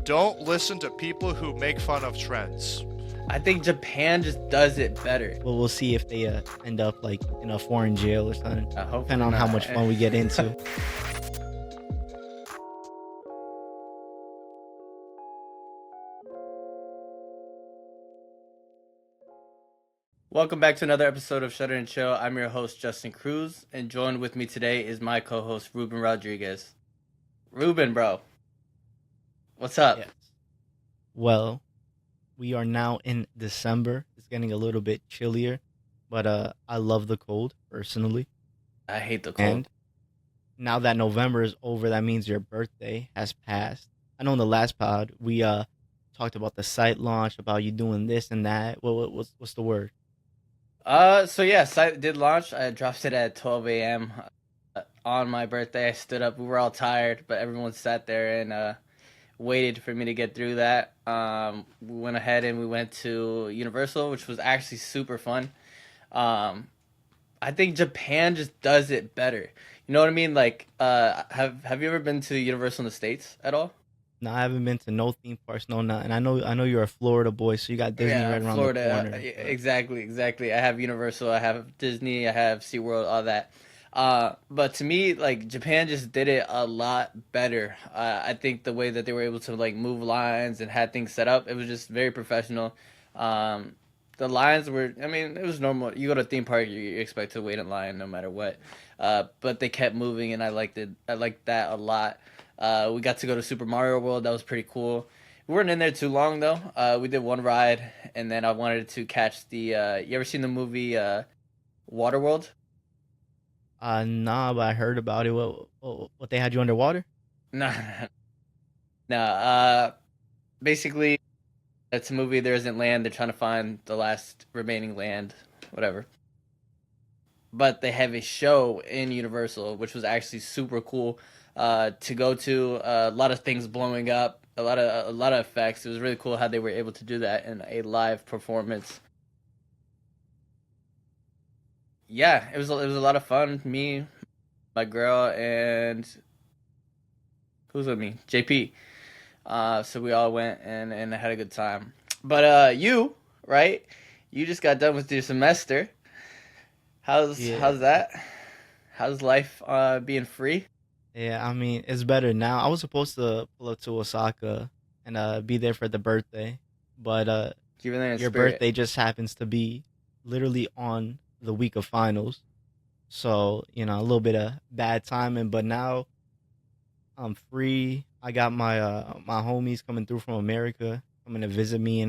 Don't listen to people who make fun of trends. I think Japan just does it better. Well, we'll see if they end up like in a foreign jail or something. Hopefully Depending on how much fun we get into. Welcome back to another episode of Shutter and Chill. I'm your host, Justin Cruz, and joined with me today is my co-host, Ruben Rodriguez. Ruben, bro. What's up? Yes. Well, we are now in December. It's getting a little bit chillier, but I love the cold, personally. I hate the cold. And now that November is over, that means your birthday has passed. I know in the last pod, we talked about the site launch, about you doing this and that. What's the word? Site did launch. I dropped it at 12 a.m. On my birthday. I stood up. We were all tired, but everyone sat there and waited for me to get through that. We went ahead and we went to Universal, which was actually super fun. I think Japan just does it better. You know what I mean? Like, have you ever been to Universal in the States at all? No, I haven't been to no theme parks, no nothing. I know you're a Florida boy, so you got Disney right around Florida, the corner. Exactly. I have Universal, I have Disney, I have SeaWorld, all that. But to me, like, Japan just did it a lot better. I think the way that they were able to like move lines and had things set up, it was just very professional. The lines were, I mean, it was normal. You go to a theme park, you expect to wait in line no matter what. But they kept moving, and I liked it. I liked that a lot. We got to go to Super Mario World. That was pretty cool. We weren't in there too long though. We did one ride, and then I wanted to catch the. You ever seen the movie Waterworld? Nah, but I heard about it. What they had you underwater? No, basically, it's a movie. There isn't land. They're trying to find the last remaining land, whatever. But they have a show in Universal, which was actually super cool to go to. A lot of things blowing up, a lot of effects. It was really cool how they were able to do that in a live performance. Yeah, it was a lot of fun. Me, my girl, and who's with me? JP. So we all went and had a good time. But you, right? You just got done with your semester. How's that? How's life being free? Yeah, I mean, it's better now. I was supposed to pull up to Osaka and be there for the birthday, but You were there in your spirit. birthday just happens to be literally on the week of finals. So, a little bit of bad timing, but now I'm free. I got my homies coming through from America, coming to visit me in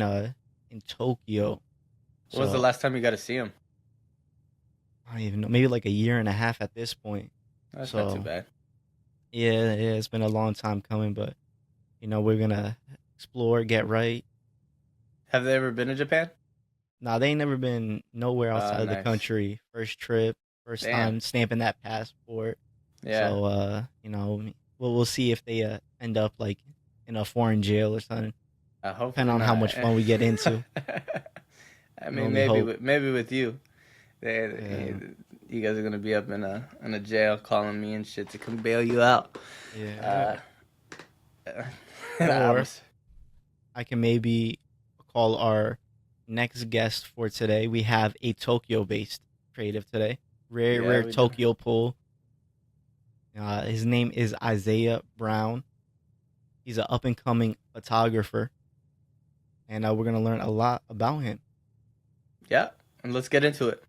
Tokyo. When was the last time you got to see him? I don't even know, maybe like a year and a half at this point. That's not too bad. Yeah, it's been a long time coming, but we're gonna explore, get right. Have they ever been to Japan? Nah, they ain't never been nowhere outside of the Nice. country. First trip, first Damn. time stamping that passport. Yeah. So we'll see if they end up like in a foreign jail or something. Hopefully Depending on how not. much fun we get into. I mean, Only hope. maybe with you, you guys are gonna be up in a jail calling me and shit to come bail you out. Yeah. Or Or I can maybe call our next guest for today. We have a Tokyo-based creative today. Rare we do. Tokyo pull. His name is Isiah Brown. He's an up-and-coming photographer. And we're going to learn a lot about him. Yeah, and let's get into it.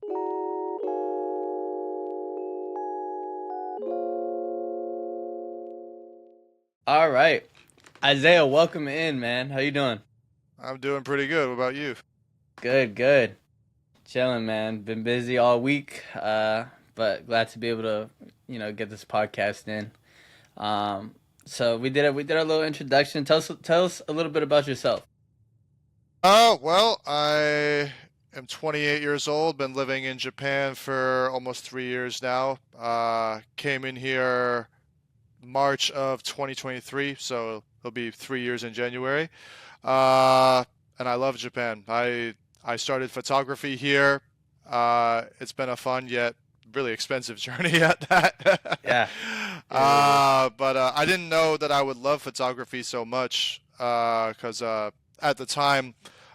All right, Isaiah, welcome in, man. How you doing? I'm doing pretty good. What about you? Good. Chilling, man. Been busy all week, but glad to be able to, get this podcast in. So we did a little introduction. Tell us a little bit about yourself. Well, I am 28 years old. Been living in Japan for almost 3 years now. Came in here March of 2023, so it'll be 3 years in January. And I love Japan. I started photography here. It's been a fun yet really expensive journey at that. Yeah. But I didn't know that I would love photography so much because at the time,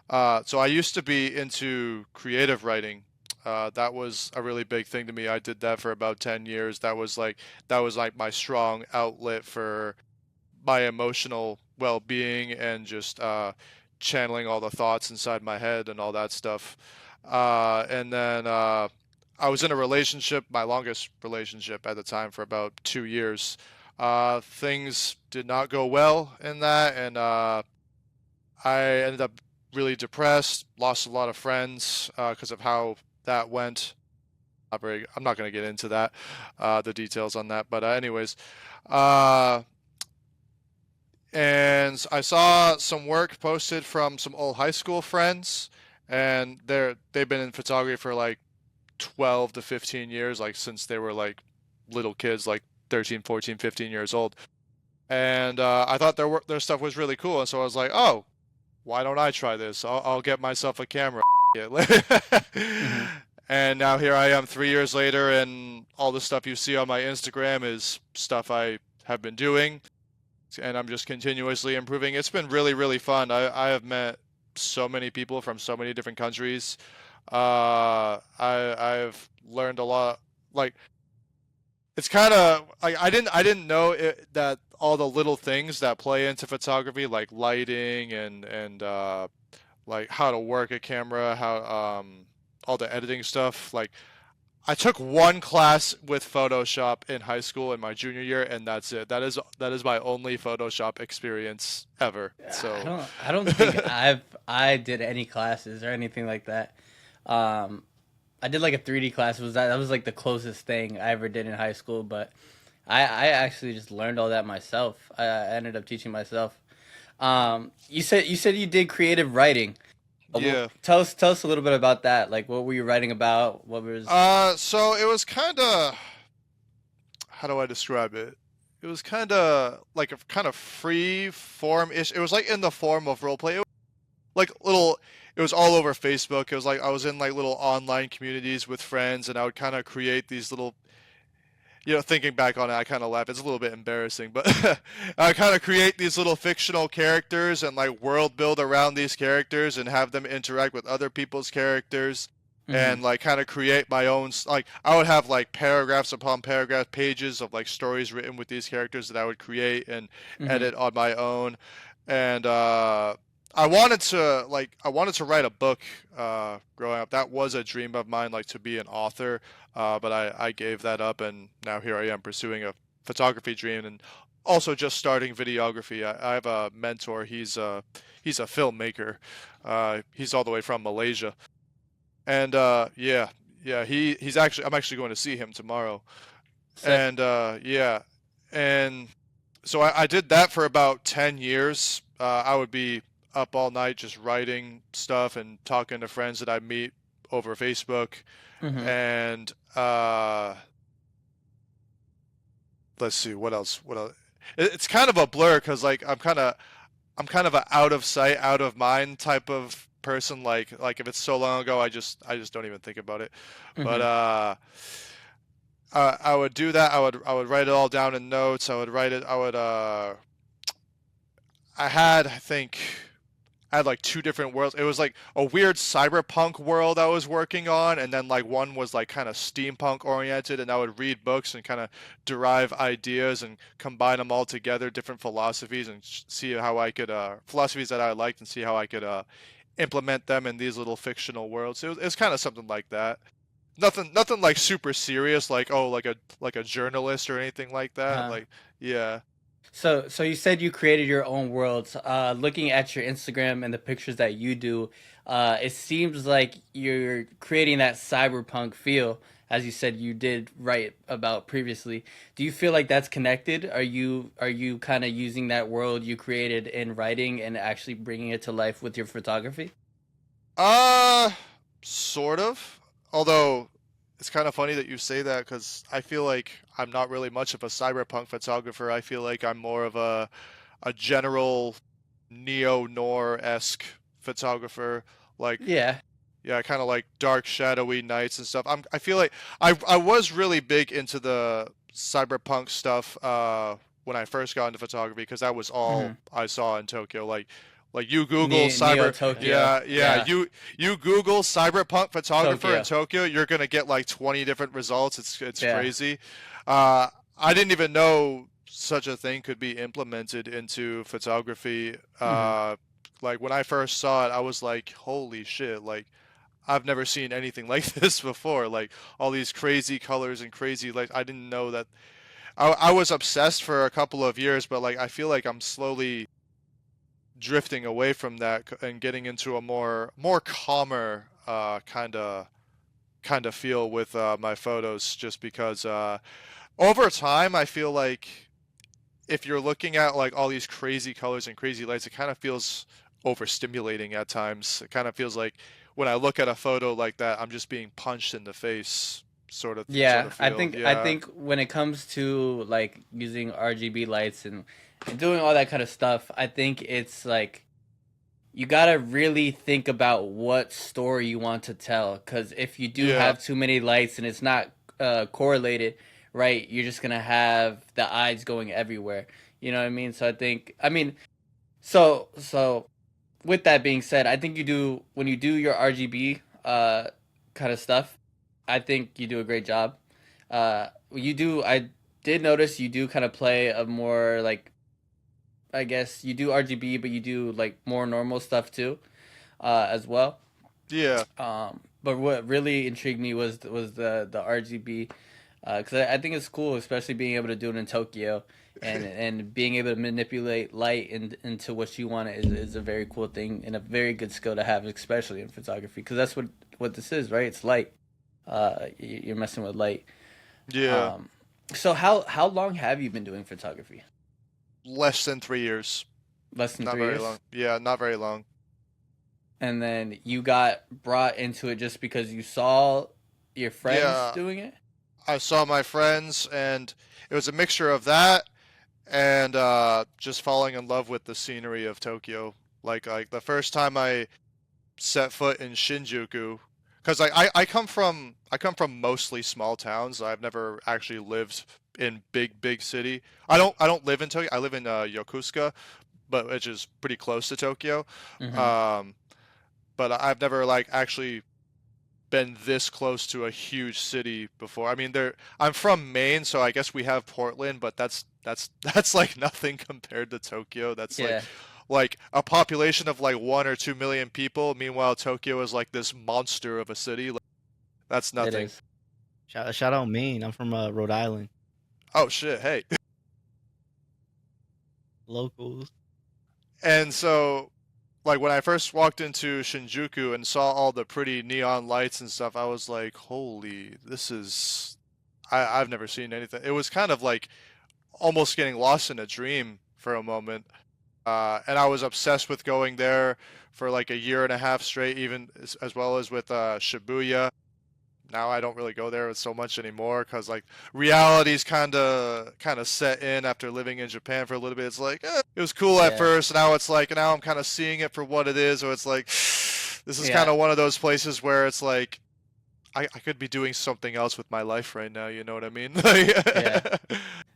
so I used to be into creative writing. That was a really big thing to me. I did that for about 10 years. That was like my strong outlet for my emotional well-being and just channeling all the thoughts inside my head and all that stuff. And then I was in a relationship, my longest relationship at the time, for about 2 years. Things did not go well in that, and I ended up really depressed, lost a lot of friends because of how that went. I'm not going to get into that, the details on that, but anyways, uh, and I saw some work posted from some old high school friends, and they've been in photography for like 12 to 15 years, like since they were like little kids, like 13, 14, 15 years old. And I thought their stuff was really cool, and so I was like, oh, why don't I try this? I'll get myself a camera. Hmm. And now here I am 3 years later, and all the stuff you see on my Instagram is stuff I have been doing, and I'm just continuously improving. It's been really, really fun. I have met so many people from so many different countries. I've learned a lot. Like it's kind of like I didn't know that all the little things that play into photography, like lighting and like how to work a camera, how all the editing stuff. Like I took one class with Photoshop in high school in my junior year, and that's it. That is my only Photoshop experience ever. I So, don't think I did any classes or anything like that. Um, I did like a 3D class. That was like the closest thing I ever did in high school, but I actually just learned all that myself. I ended up teaching myself. You said you did creative writing. yeah. Tell us a little bit about that. Like, what were you writing about? What was? So it was kind of, how do I describe it? It was kind of like a kind of free form ish. It was like in the form of role play. It was like little. It was all over Facebook. It was like I was in like little online communities with friends, and I would kind of create these little. Thinking back on it, I kind of laugh. It's a little bit embarrassing, but I kind of create these little fictional characters and like world build around these characters and have them interact with other people's characters Hmm. and like kind of create my own like I would have like paragraphs upon paragraph pages of like stories written with these characters that I would create and Hmm. edit on my own. And I wanted to write a book growing up. That was a dream of mine, like to be an author. But I gave that up, and now here I am pursuing a photography dream and also just starting videography. I have a mentor. He's a filmmaker. He's all the way from Malaysia, and yeah, yeah. I'm actually going to see him tomorrow, Sick. and yeah, and so I did that for about 10 years. I would be up all night just writing stuff and talking to friends that I meet over Facebook. Hmm. And let's see what else. What else? It's kind of a blur because like I'm kind of a out of sight, out of mind type of person. Like if it's so long ago, I just don't even think about it. But Hmm. I would do that. I would write it all down in notes. I would write it. I think I had like two different worlds. It was like a weird cyberpunk world I was working on, and then like one was like kind of steampunk oriented, and I would read books and kind of derive ideas and combine them all together, different philosophies, and see how I could philosophies that I liked and see how I could implement them in these little fictional worlds. It was kind of something like that. Nothing like super serious, like oh, like a journalist or anything like that. Uh, Like yeah. so you said you created your own worlds. Looking at your Instagram and the pictures that you do, it seems like you're creating that cyberpunk feel, as you said you did write about previously. Do you feel like that's connected? Are you kind of using that world you created in writing and actually bringing it to life with your photography? Uh, sort of. Although it's kind of funny that you say that because I feel like I'm not really much of a cyberpunk photographer. I feel like I'm more of a general neo-noir-esque photographer. Like Yeah. yeah, kind of like dark, shadowy nights and stuff. I feel like I was really big into the cyberpunk stuff when I first got into photography because that was all Hmm. I saw in Tokyo. Like you Google Neo cyber, Tokyo. yeah, Yeah. you Google cyberpunk photographer in Tokyo. Tokyo, you're gonna get like 20 different results. It's Yeah. crazy. Uh, I didn't even know such a thing could be implemented into photography. Hmm. Like when I first saw it, I was like, holy shit! Like I've never seen anything like this before. Like all these crazy colors and crazy like I didn't know that. I was obsessed for a couple of years, but like I feel like I'm slowly drifting away from that and getting into a more calmer kind of feel with my photos just because over time I feel like if you're looking at like all these crazy colors and crazy lights, it kind of feels overstimulating at times. It kind of feels like when I look at a photo like that, I'm just being punched in the face, sort Yeah, of I feel. think I Yeah. think when it comes to like using RGB lights and doing all that kind of stuff, I think it's like you gotta really think about what story you want to tell. Because if you do Yeah. have too many lights and it's not correlated, right, you're just gonna have the eyes going everywhere. You know what I mean? So I think, I mean, so with that being said, I think you do when you do your RGB kind of stuff. I think you do a great job. You do. I did notice you do kind of play a more like I guess you do RGB, but you do like more normal stuff too, as well. Yeah. But what really intrigued me was the RGB, because I think it's cool, especially being able to do it in Tokyo, and being able to manipulate light into what you want is a very cool thing and a very good skill to have, especially in photography, because that's what this is, right? It's light. You're messing with light. Yeah. Um, so how long have you been doing photography? Less than 3 years. Less than Not three very years. long. Yeah, not very long. And then you got brought into it just because you saw your friends Yeah, doing it? I saw my friends, and it was a mixture of that and just falling in love with the scenery of Tokyo. Like the first time I set foot in Shinjuku, because I come from mostly small towns. I've never actually lived in big city. I don't live in Tokyo. I live in Yokosuka, but which is pretty close to Tokyo. Mm-hmm. Um, but I've never like actually been this close to a huge city before. I mean, I'm from Maine, so I guess we have Portland, but that's like nothing compared to Tokyo. That's Yeah, like a population of like 1 or 2 million people. Meanwhile, Tokyo is like this monster of a city. Like, that's it nothing. is. Shout out Maine. I'm from Rhode Island. Oh shit, hey. Locals. And so like when I first walked into Shinjuku and saw all the pretty neon lights and stuff, I was like, holy, this is I've never seen anything. It was kind of like almost getting lost in a dream for a moment. And I was obsessed with going there for like a year and a half straight, even as well as with Shibuya. Now I don't really go there so much anymore because like reality's kind of set in after living in Japan for a little bit. It's like it was cool at Yeah, first. Now it's like now I'm kind of seeing it for what it is. Or it's like this is kind yeah, of one of those places where it's like I could be doing something else with my life right now. You know what I mean? yeah,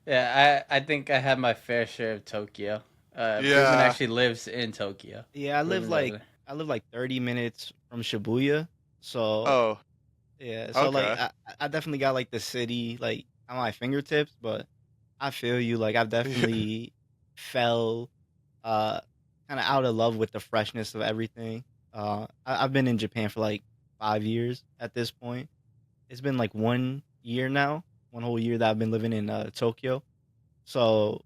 yeah. I think I had my fair share of Tokyo. Ruben Yeah. actually lives in Tokyo. Yeah, Ruben's over there. I live like 30 minutes from Shibuya. So Oh. yeah, so like Okay. I definitely got like the city like on my fingertips, but I feel you. Like I've Yeah. definitely fell uh kind of out of love with the freshness of everything. I've been in Japan for like 5 years at this point. It's been like 1 year now, one whole year that I've been living in Tokyo. So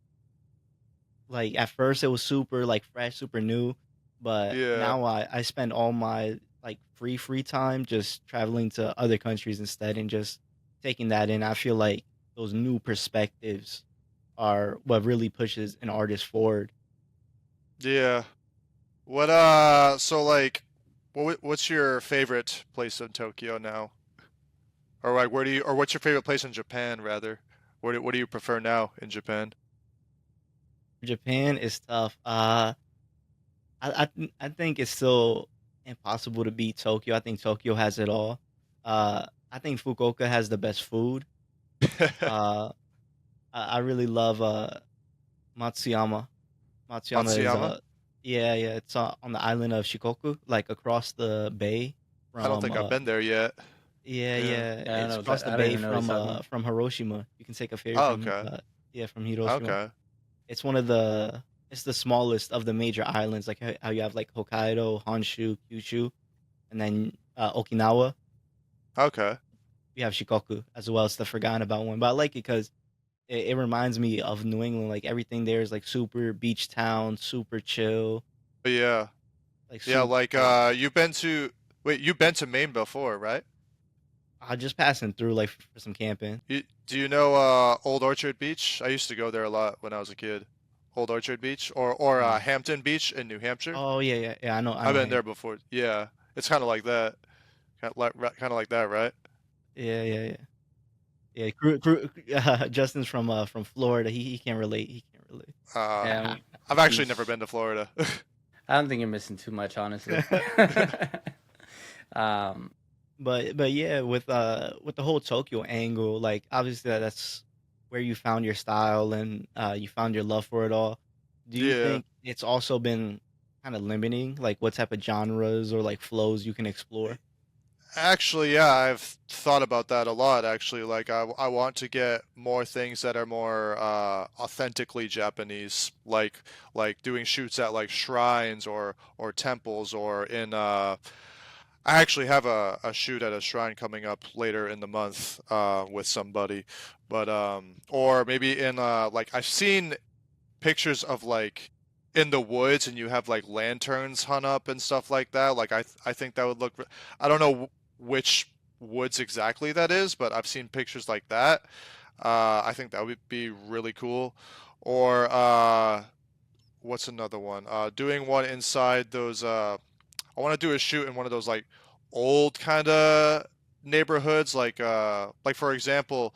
like at first it was super like fresh, super new, but Yeah. now I spend all my like free time just traveling to other countries instead and just taking that in. I feel like those new perspectives are what really pushes an artist forward. Yeah. So like what's your favorite place in Tokyo now? Or like or what's your favorite place in Japan rather? What do you prefer now in Japan? Japan is tough. I think it's still impossible to beat Tokyo. I think Tokyo has it all. I think Fukuoka has the best food. Uh, I really love. Matsuyama. Matsuyama is Matsuyama? yeah, yeah, it's on the island of Shikoku, like across the bay I don't from think I've been there yet. yeah, Yeah. yeah, Yeah, I don't it's know. across the I don't bay even know what he's talking about. from Hiroshima. You can take a ferry Oh, from okay. yeah, from Hiroshima. Okay. It's one of the it's the smallest of the major islands, like how you have like Hokkaido, Honshu, Kyushu, and then Okinawa. Okay. We have Shikoku as well. It's the forgotten about one, but I like it because it reminds me of New England. Like everything there is like super beach town, super chill, But yeah. like Yeah, super. like you've been to wait, you've been to Maine before, right? I just passing through like for some camping. Do you know Old Orchard Beach? I used to go there a lot when I was a kid. Old Orchard Beach or No. Hampton Beach in New Hampshire. Oh yeah, yeah, yeah. I I've know been him. there before. Yeah. It's kind of like that. Kind of like that, right? Yeah, yeah, yeah. Yeah, Justin's from Florida. He can't relate. He can't relate. Uh Yeah, I've actually never he's. been to Florida. I don't think you're missing too much, honestly. um, But yeah, with the whole Tokyo angle, like obviously that's where you found your style and you found your love for it all. Do you Yeah. think it's also been kind of limiting, like what type of genres or like flows you can explore? Actually, yeah, I've thought about that a lot, actually. Like, I want to get more things that are more authentically Japanese, like doing shoots at like shrines or temples or in I actually have a shoot at a shrine coming up later in the month with somebody. But or maybe in like I've seen pictures of like in the woods and you have like lanterns hung up and stuff like that. Like I think that would look I don't know which woods exactly that is, but I've seen pictures like that. I think that would be really cool. Or what's another one? Doing one inside those I want to do a shoot in one of those like old kind of neighborhoods like for example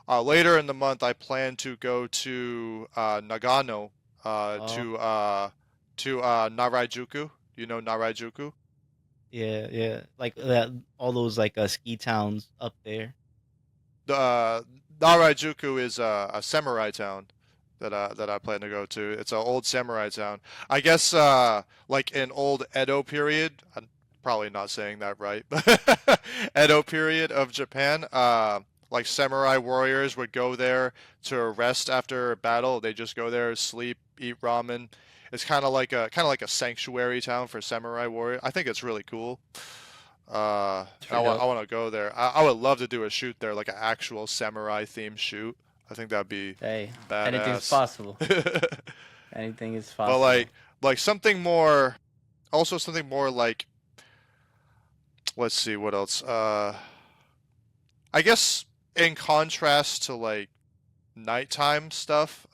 later in the month I plan to go to Nagano Oh, to Narajuku. You know Narajuku? yeah, yeah, like that, all those like ski towns up there. The Narajuku is a samurai town that I plan to go to. It's an old samurai town. I guess like in old Edo period. I'm probably not saying that right, but Edo period of Japan. Like samurai warriors would go there to rest after a battle. They just go there, sleep, eat ramen. It's kind of like a sanctuary town for samurai warrior. I think it's really cool. it's And pretty I dope. want to go there. I would love to do a shoot there, like an actual samurai themed shoot. I think that'd be Hey, anything's badass. possible. Anything is But possible. like something more, also something more like, let's see what else. I guess in contrast to like nighttime stuff,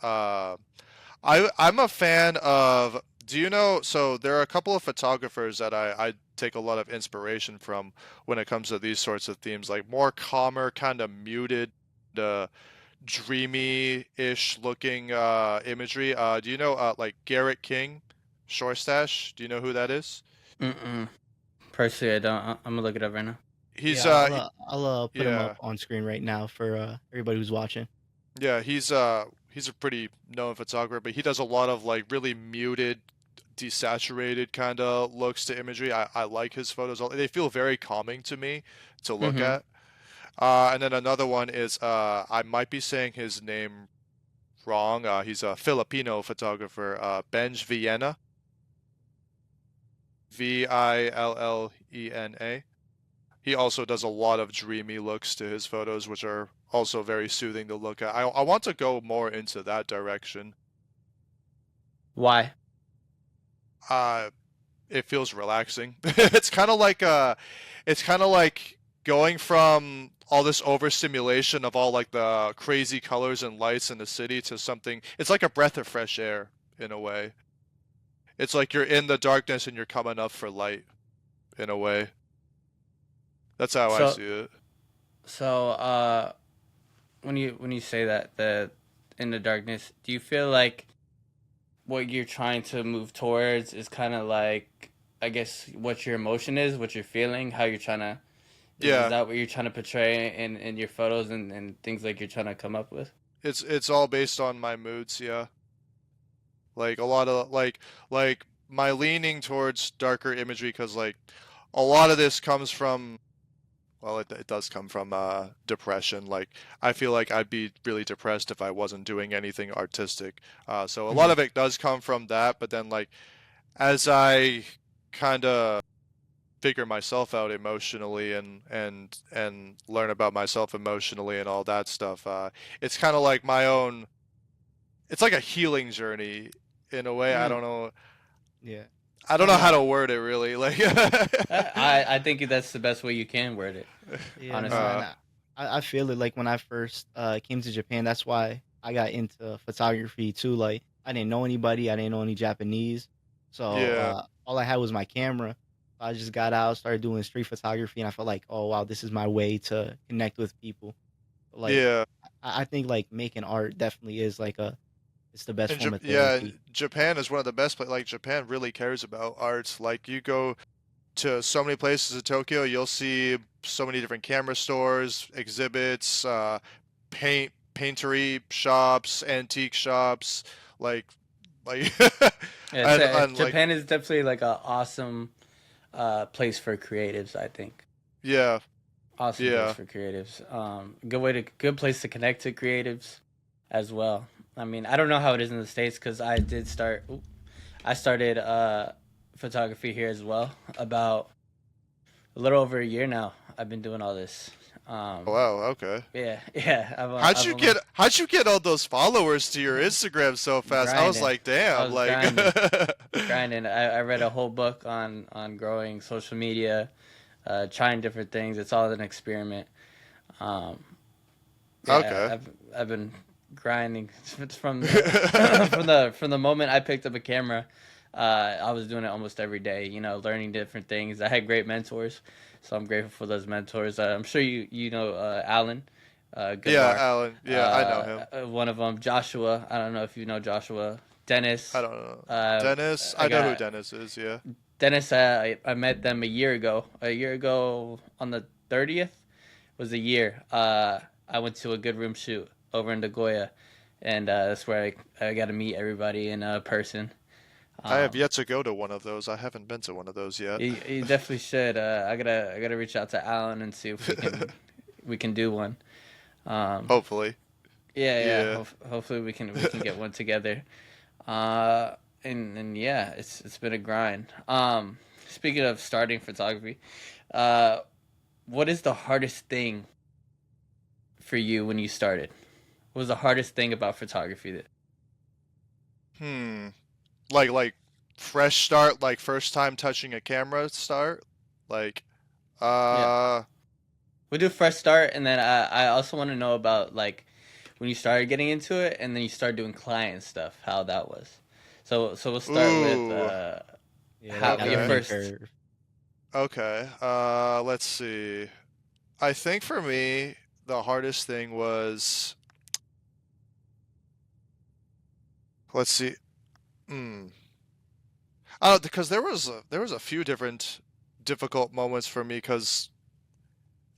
I'm a fan of. Do you know? So there are a couple of photographers that I take a lot of inspiration from when it comes to these sorts of themes, like more calmer, kind of muted, uh, dreamy-ish looking imagery. Do you know like Garrett King, Short Stash? Do you know who that is? Mm-mm. Personally, I don't. I'm gonna look it up right now. He's Yeah, I'll put him up yeah. on screen right now for everybody who's watching. Yeah, he's a pretty known photographer, but he does a lot of like really muted, desaturated kind of looks to imagery. I like his photos. They feel very calming to me to look Mm-hmm. at. And then another one is I might be saying his name wrong. He's a Filipino photographer, Benj Vienna, Villena. He also does a lot of dreamy looks to his photos, which are also very soothing to look at. I want to go more into that direction. Why? Uh, it feels relaxing. It's kind of like going from all this overstimulation of all like the crazy colors and lights in the city to something. It's like a breath of fresh air in a way. It's like you're in the darkness and you're coming up for light in a way. That's how I So, see it. so, when you say that the in the darkness, do you feel like what you're trying to move towards is kind of like, I guess, what your emotion is, what you're feeling, how you're trying to, is Yeah, that what you're trying to portray in your photos and things like you're trying to come up with? it's all based on my moods, yeah. Like a lot of like my leaning towards darker imagery because like a lot of this comes from well, it does come from depression. Like I feel like I'd be really depressed if I wasn't doing anything artistic. So a lot Mhm. of it does come from that, but then like as I kind of figure myself out emotionally and learn about myself emotionally and all that stuff, it's kind of like my own. It's like a healing journey in a way. Mm. Yeah. I don't Oh know no, how to word it really. Like, I think that's the best way you can word it. Yeah, no, Honestly. and I feel it like when I first came to Japan, that's why I got into photography too. Like I didn't know anybody, I didn't know any Japanese. So yeah, all I had was my camera. I just got out, started doing street photography, and I felt like, oh wow, this is my way to connect with people. Like yeah. I think like making art definitely is like a it's the best And form of Yeah, therapy. Japan is one of the best places. Like Japan really cares about arts. Like you go to so many places in Tokyo, you'll see so many different camera stores, exhibits, paintery shops, antique shops, like like Yeah, and like Japan is definitely like a awesome place for creatives. I think yeah, awesome place yeah. for creatives. Good place to connect to creatives as well. I mean, I don't know how it is in the States because I started photography here as well about a little over a year now. I've been doing all this. Oh, Um, wow, okay. yeah, yeah. I've only How'd you get all those followers to your Instagram so fast? I was grinding. like, I damn, was like grinding. I read a whole book on growing social media, trying different things. It's all an experiment. Um, yeah, okay. I've been grinding from from the moment I picked up a camera. I was doing it almost every day. You know, learning different things. I had great mentors, so I'm grateful for those mentors. I'm sure you know Alan, Yeah, Goodbar. Alan. Yeah, I know him. One of them, Joshua. I don't know if you know Joshua. I Dennis. don't know. Uh, Dennis, I I know who got Dennis is, yeah. Dennis. I met them a year ago. A year ago on the 30th was a year. I went to a good room shoot over in Nagoya, and that's where I got to meet everybody in person. I have Um, yet to go to one of those. I haven't been to one of those yet. you definitely should. I gotta reach out to Alan and see if we can do one. Um, Hopefully. yeah, yeah. Yeah. Hopefully we can get one together. Uh, and yeah, it's been a grind. Speaking of starting photography, uh, what is the hardest thing for you when you started? What was the hardest thing about photography? Hmm. Like fresh start, like first time touching a camera start? Like Yeah, uh we do fresh start, and then I also want to know about like when you started getting into it, and then you started doing client stuff, how that was. So we'll start with ooh. Yeah, how that your Okay. learning first. curve. Okay. Let's see. I think for me, the hardest thing was let's see. Hmm. Because there was a few different difficult moments for me because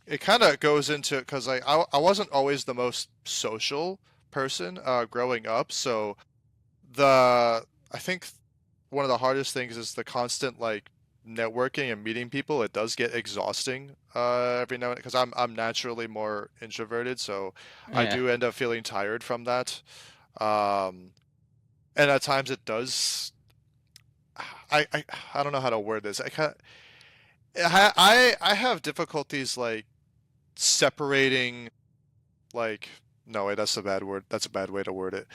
it kind of goes into because I wasn't always the most social person growing up, so I think one of the hardest things is the constant like networking and meeting people. It does get exhausting every now and because I'm naturally more introverted, so I Yeah. do end up feeling tired from that. Um, and at times it does. I, I I don't know how to word this. I have difficulties like separating like no wait that's a bad word. That's a bad way to word it.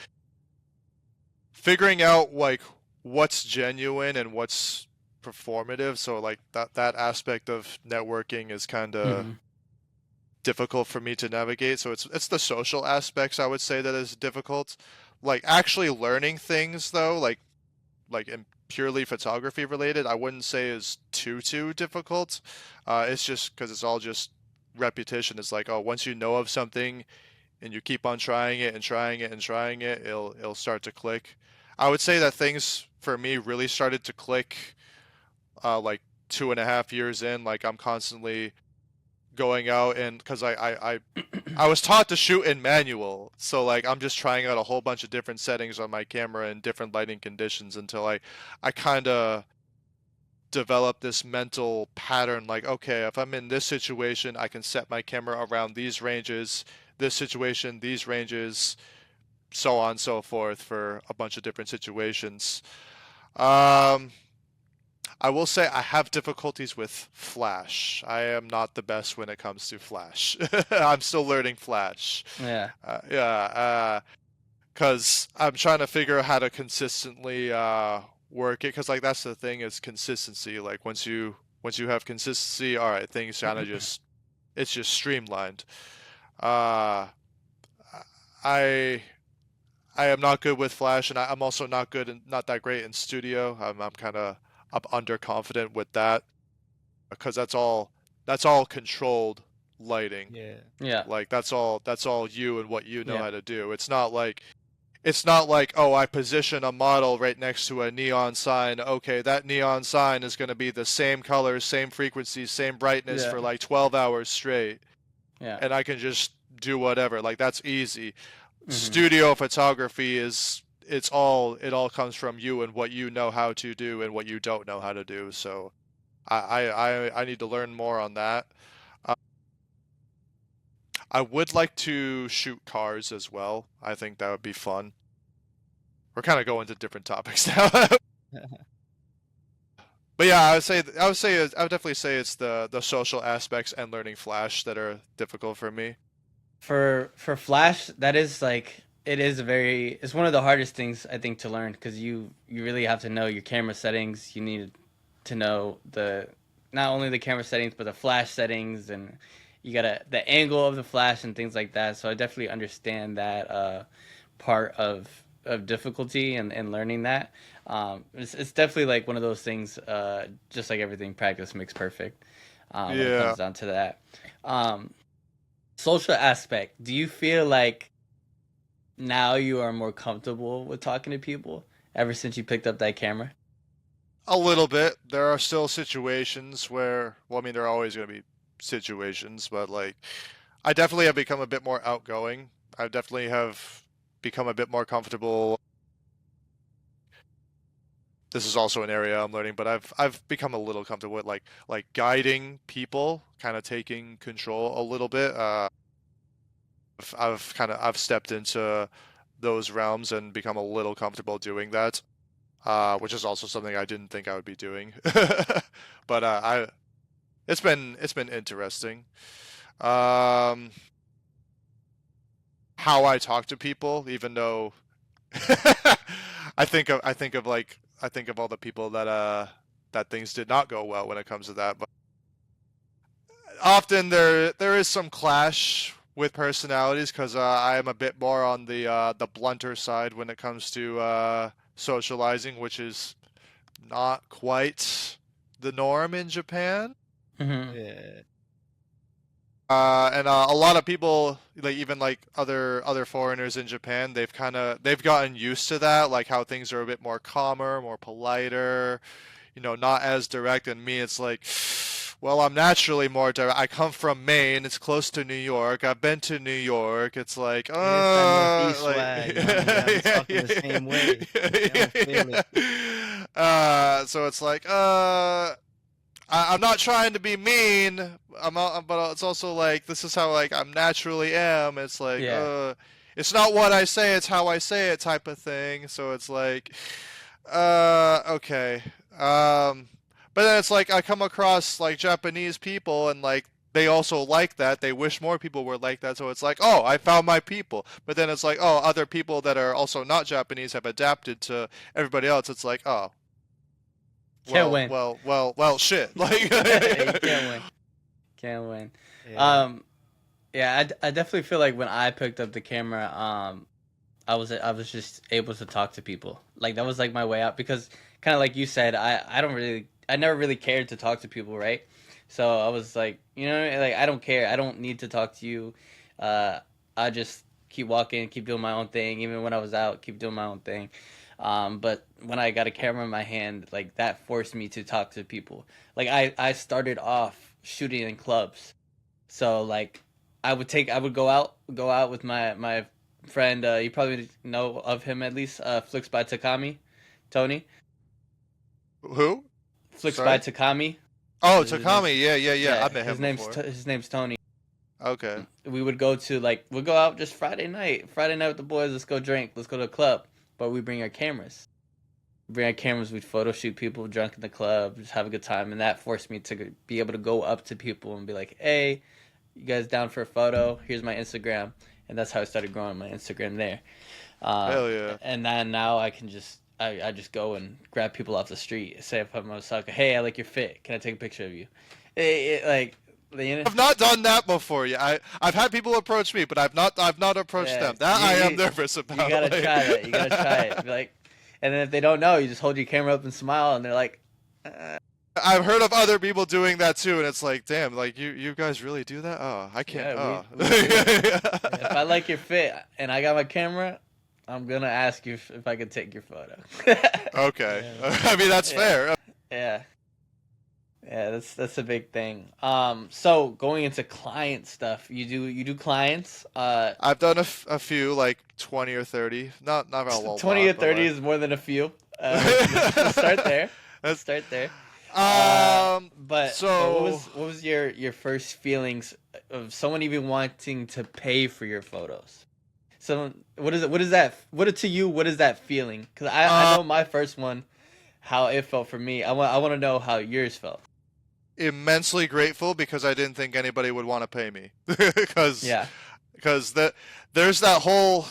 Figuring out like what's genuine and what's performative. So like that aspect of networking is kind of Hmm. difficult for me to navigate. So it's the social aspects I would say that is difficult. Like actually learning things though, like in purely photography related, I wouldn't say is too difficult. It's just because it's all just repetition. It's like, oh, once you know of something and you keep on trying it and trying it and trying it, it'll start to click. I would say that things for me really started to click like 2.5 years in. Like I'm constantly going out and because I was taught to shoot in manual, so like I'm just trying out a whole bunch of different settings on my camera and different lighting conditions until I kind of develop this mental pattern like, okay, if I'm in this situation, I can set my camera around these ranges, this situation, these ranges, so on and so forth for a bunch of different situations. Um, I will say I have difficulties with Flash. I am not the best when it comes to Flash. I'm still learning Flash. Yeah. Yeah, because I'm trying to figure out how to consistently work it. Because like that's the thing is consistency. Like once you have consistency, all right, things kind of just it's just streamlined. Uh, I I am not good with Flash, and I'm also not good and not that great in studio. I'm kind of I'm underconfident with that because that's all controlled lighting. Yeah. Yeah. Like that's all you and what you know Yeah. how to do. It's not like oh I position a model right next to a neon sign. Okay, that neon sign is going to be the same color, same frequency, same brightness Yeah. for like 12 hours straight, Yeah. and I can just do whatever. Like that's easy. Hmm. Studio photography is it all comes from you and what you know how to do and what you don't know how to do. So I need to learn more on that. Uh, I would like to shoot cars as well. I think that would be fun. We're kind of going to different topics now. But yeah, I would definitely say it's the social aspects and learning Flash that are difficult for me. For Flash, that is like it is a very it's one of the hardest things I think to learn because you really have to know your camera settings. You need to know the not only the camera settings but the flash settings, and you gotta the angle of the flash and things like that. So I definitely understand that part of difficulty and learning that. It's definitely like one of those things. Just like everything, practice makes perfect. When it Yeah. comes down to that. Um, Social aspect. Do you feel like now you are more comfortable with talking to people ever since you picked up that camera? A little bit. There are still situations where, well, I mean, there are always going to be situations, but like, I definitely have become a bit more outgoing. I definitely have become a bit more comfortable. This is also an area I'm learning, but I've become a little comfortable with like guiding people, kind of taking control a little bit. I've stepped into those realms and become a little comfortable doing that, which is also something I didn't think I would be doing. But I it's been interesting. Um, how I talk to people, even though I think of all the people that things did not go well when it comes to that. But often there is some clash with personalities because I am a bit more on the blunter side when it comes to socializing, which is not quite the norm in Japan. Hmm. Yeah. And a lot of people, like even like other foreigners in Japan, they've gotten used to that, like how things are a bit more calmer, more politer, not as direct. And me, it's like, well, I'm naturally more direct. I come from Maine. It's close to New York. I've been to New York. It's like, Yeah, it's that Northeast like, swag. You know what I mean? Gotta be yeah, talking yeah, the same way. They yeah, don't feel it. yeah. So it's like, I'm not trying to be mean. But it's also like this is how like I'm naturally am. It's like, Yeah. it's not what I say, it's how I say it type of thing. So it's like, okay. Um, but then it's like I come across like Japanese people and like they also like that. They wish more people were like that. So it's like, oh, I found my people. But then it's like, oh, other people that are also not Japanese have adapted to everybody else. It's like, oh, Can't well, win. well, well, well, shit. Like, You can't win. Can't win. Yeah. Um, yeah, I definitely feel like when I picked up the camera, I was just able to talk to people. Like that was like my way out because kind of like you said, I never really cared to talk to people, right? So I was like, like I don't care. I don't need to talk to you. Uh, I just keep walking, keep doing my own thing. Even when I was out, keep doing my own thing. But when I got a camera in my hand, like that forced me to talk to people. Like I started off shooting in clubs, So like, I would go out with my friend. You probably know of him at least. Flicks by Takami, Tony. Who? Flicks by Sorry. Takami. Oh, His name's Takami. Yeah, yeah, yeah. I yeah. met him before. His name's Tony. Okay. We would go to like we'd go out just Friday night. Friday night with the boys. Let's go drink. Let's go to a club. But we bring our cameras. Bring our cameras. We'd photo shoot people drunk in the club. Just have a good time. And that forced me to be able to go up to people and be like, "Hey, you guys down for a photo? Here's my Instagram." And that's how I started growing my Instagram there. Hell yeah. And then now I can just I just go and grab people off the street. Say if I'm a sucker, hey, I like your fit. Can I take a picture of you? Like I've not done that before. Yeah, I've had people approach me, but I've not approached yeah, them. That I am nervous you about. gotta Like, try it. You gotta try it. Be like, and then if they don't know, you just hold your camera up and smile, and they're like, I've heard of other people doing that too, and it's like, damn, like you guys really do that? Oh, I can't. yeah, Oh. we do it. If I like your fit and I got my camera, I'm gonna ask you if I can take your photo. Okay. Yeah. I mean, that's Yeah. fair. Yeah. Yeah, that's a big thing. So going into client stuff, you do clients. I've done a few, like 20 or 30. Not a lot, 20 or but 30 like. is more than a few. Let's start there. Let's That's, start there. But what so was your first feelings of someone even wanting to pay for your photos? So what is it? What is that? To you? What is that feeling? Because I uh, know my first one, how it felt for me. I want to know how yours felt. immensely grateful because I didn't think anybody would want to pay me because Yeah. because there's that whole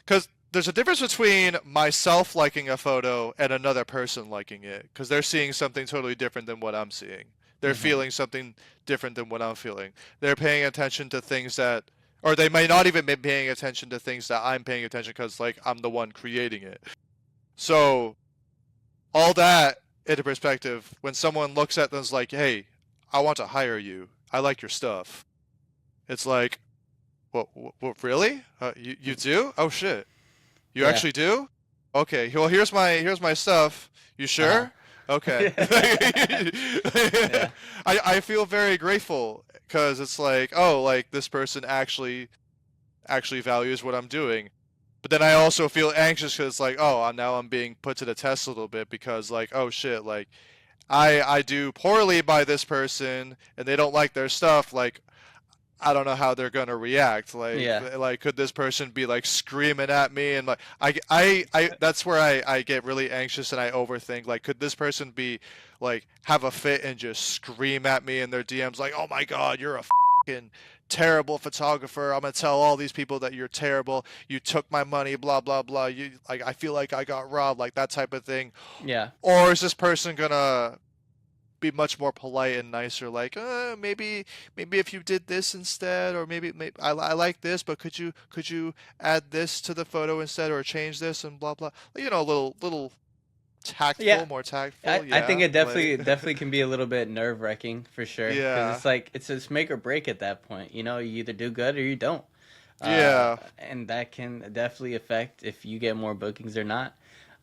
because there's a difference between myself liking a photo and another person liking it because they're seeing something totally different than what I'm seeing. They're Hmm. feeling something different than what I'm feeling. They're paying attention to things that, or they may not even be paying attention to things that I'm paying attention because like I'm the one creating it. So all that into perspective, when someone looks at them and is like, "Hey, I want to hire you. I like your stuff." It's like, what really? You do? Oh shit. You Yeah. actually do? Okay. Well, here's my stuff. You Uh sure? Okay. huh. Yeah. I feel very grateful because it's like, oh, like this person actually values what I'm doing. But then I also feel anxious because it's like, oh, now I'm being put to the test a little bit because like, oh shit, like I do poorly by this person and they don't like their stuff. Like I don't know how they're gonna react. Yeah. Like could this person be like screaming at me and like I that's where I get really anxious and I overthink. Like could this person be like have a fit and just scream at me in their DMs like, oh my god, you're a fucking terrible photographer. I'm gonna tell all these people that you're terrible. You took my money, blah blah blah. You like I feel like I got robbed, like that type of thing. Yeah. Or is this person gonna be much more polite and nicer, like maybe if you did this instead, or maybe I like this, but could you add this to the photo instead, or change this and blah blah. A little Yeah. tactful, more tactful, I think yeah, it like definitely can be a little bit nerve wracking for sure because yeah, it's like it's just make or break at that point. You either do good or you don't, yeah. and that can definitely affect if you get more bookings or not.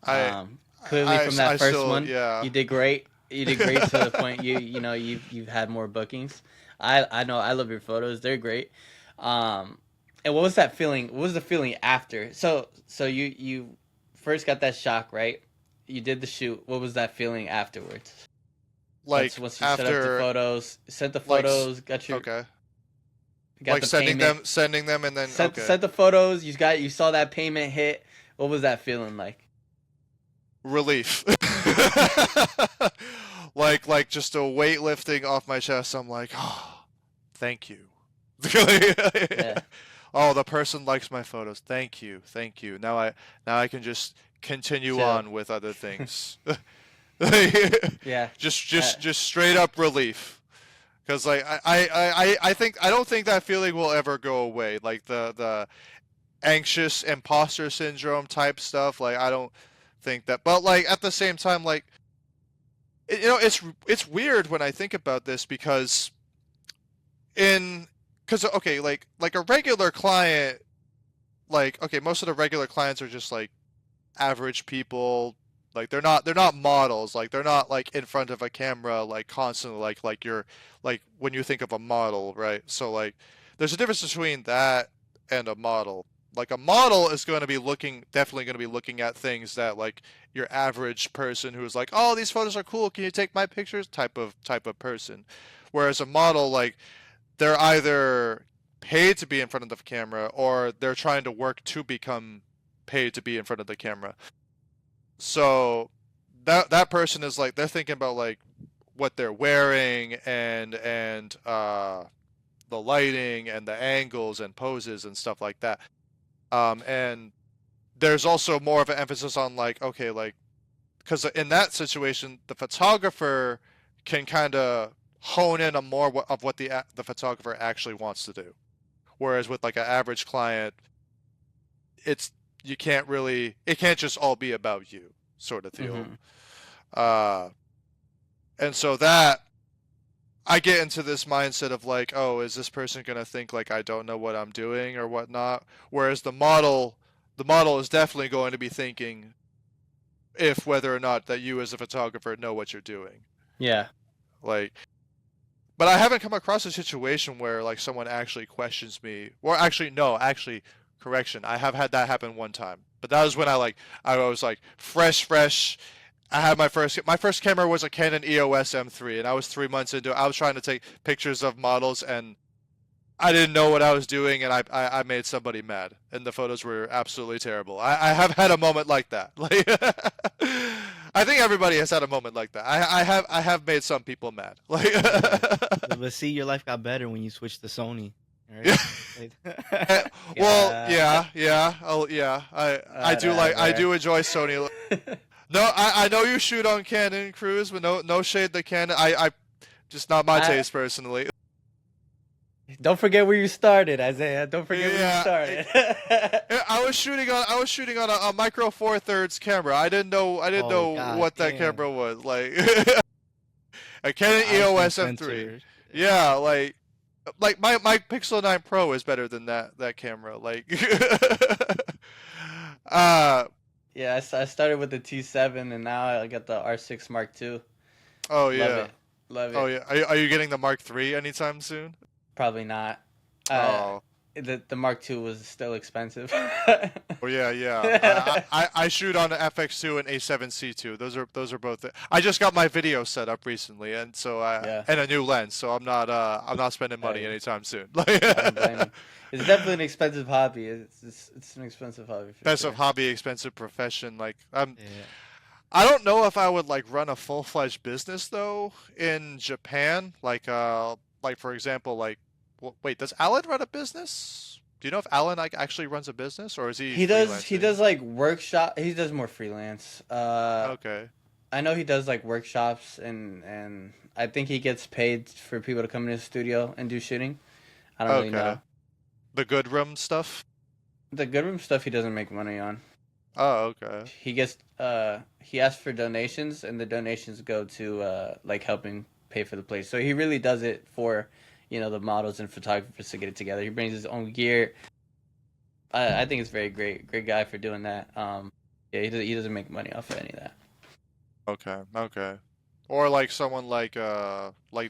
I Clearly, from I that first still one, yeah. you did great. You did great to the point you've had more bookings. I know I love your photos; they're great. Um, and what was that feeling? What was the feeling after? So you first got that shock, right? You did the shoot. What was that feeling afterwards? Like Once you set up the after photos, sent the like photos, okay, got like the payment, sending them and then okay, sent the photos. You saw that payment hit. What was that feeling like? relief. Like just a weight lifting off my chest. I'm like, oh, thank you. Yeah, Oh, the person likes my photos. Thank you, thank you. Now I can just continue chill. on with other things. Yeah, Just straight up relief. Because like I don't think that feeling will ever go away. Like the anxious imposter syndrome type stuff. Like I don't think that. But like at the same time, like it's weird when I think about this because in because okay, like a regular client, like okay, most of the regular clients are just like average people, Like they're not models. Like they're not like in front of a camera like constantly like you're like when you think of a model, right? So like there's a difference between that and a model. Like a model is going to be definitely going to be looking at things that like your average person who's like, "Oh, these photos are cool. Can you take my pictures?" type of person. Whereas a model like they're either paid to be in front of the camera or they're trying to work to become paid to be in front of the camera. So that person is like they're thinking about like what they're wearing and the lighting and the angles and poses and stuff like that. And there's also more of an emphasis on like okay like because in that situation the photographer can kind of hone in on more of what the photographer actually wants to do. Whereas with like an average client, it's you can't really it can't just all be about you sort of deal. Hmm. Uh, and so that I get into this mindset of like, oh, is this person gonna think like I don't know what I'm doing or whatnot? Whereas the model is definitely going to be thinking if whether or not that you as a photographer know what you're doing. Yeah. Like, but I haven't come across a situation where like someone actually questions me. Or actually, no, actually, correction. I have had that happen one time, but that was when I was like fresh. I had my first camera was a Canon EOS M3, and I was 3 months into it. I was trying to take pictures of models, and I didn't know what I was doing, and I made somebody mad, and the photos were absolutely terrible. I have had a moment like that. Like, I think everybody has had a moment like that. I have made some people mad. Like, Yeah. But see, your life got better when you switched to Sony, right? yeah. Like- Well, Yeah. yeah. Oh, yeah. I Whatever. do enjoy Sony. No, I know you shoot on Canon crews, but no shade to Canon. I just not my I taste personally. don't forget where you started, Isaiah. Don't forget where you Yeah, started. I was shooting on a micro four thirds camera. I didn't oh know god what that damn. camera was like. A Canon Icing EOS M3. sensors. Yeah, like my Pixel 9 Pro is better than that camera. Like, uh, Yeah, I started with the T7 and now I got the R6 Mark II. oh Love yeah, it. Love oh it. yeah. Are you getting the Mark III anytime soon? Probably not. Uh, Oh. the Mark II was still expensive. Oh yeah, yeah. I shoot on an FX2 and A7C2. Those are both. I just got my video set up recently, and so Yeah. and a new lens, so I'm not spending Hell money yeah. anytime soon. I don't blame you. It's definitely an expensive hobby. It's an expensive hobby for Expensive sure. hobby, expensive profession. Like Yeah. I don't know if I would like run a full-fledged business though in Japan. Like for example, like wait, does Alan run a business? Do you know if Alan like actually runs a business or is he He freelancing? does like workshop. He does more freelance. Okay. I know he does like workshops and I think he gets paid for people to come in his studio and do shooting. I don't really Okay. know. The good room stuff. The good room stuff he doesn't make money on. Oh, okay. He asks for donations and the donations go to like helping pay for the place. So he really does it for, the models and photographers to get it together. He brings his own gear. I think it's very great guy for doing that. Yeah, he doesn't make money off of any of that. Okay, okay. Or like someone like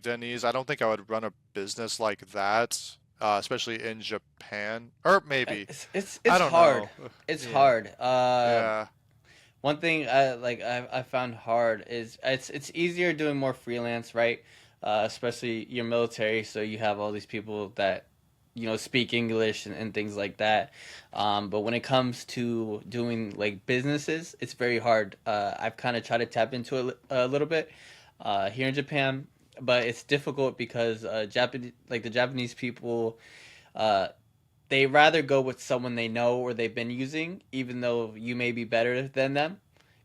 Denise, I don't think I would run a business like that, especially in Japan. Or maybe. I It's don't hard. know. It's Yeah. hard. Yeah. One thing I found hard is it's easier doing more freelance, right? Especially your military, so you have all these people that speak English and things like that. But when it comes to doing like businesses, it's very hard. I've kind of tried to tap into it a little bit here in Japan, but it's difficult because the Japanese people, uh, they rather go with someone they know or they've been using, even though you may be better than them,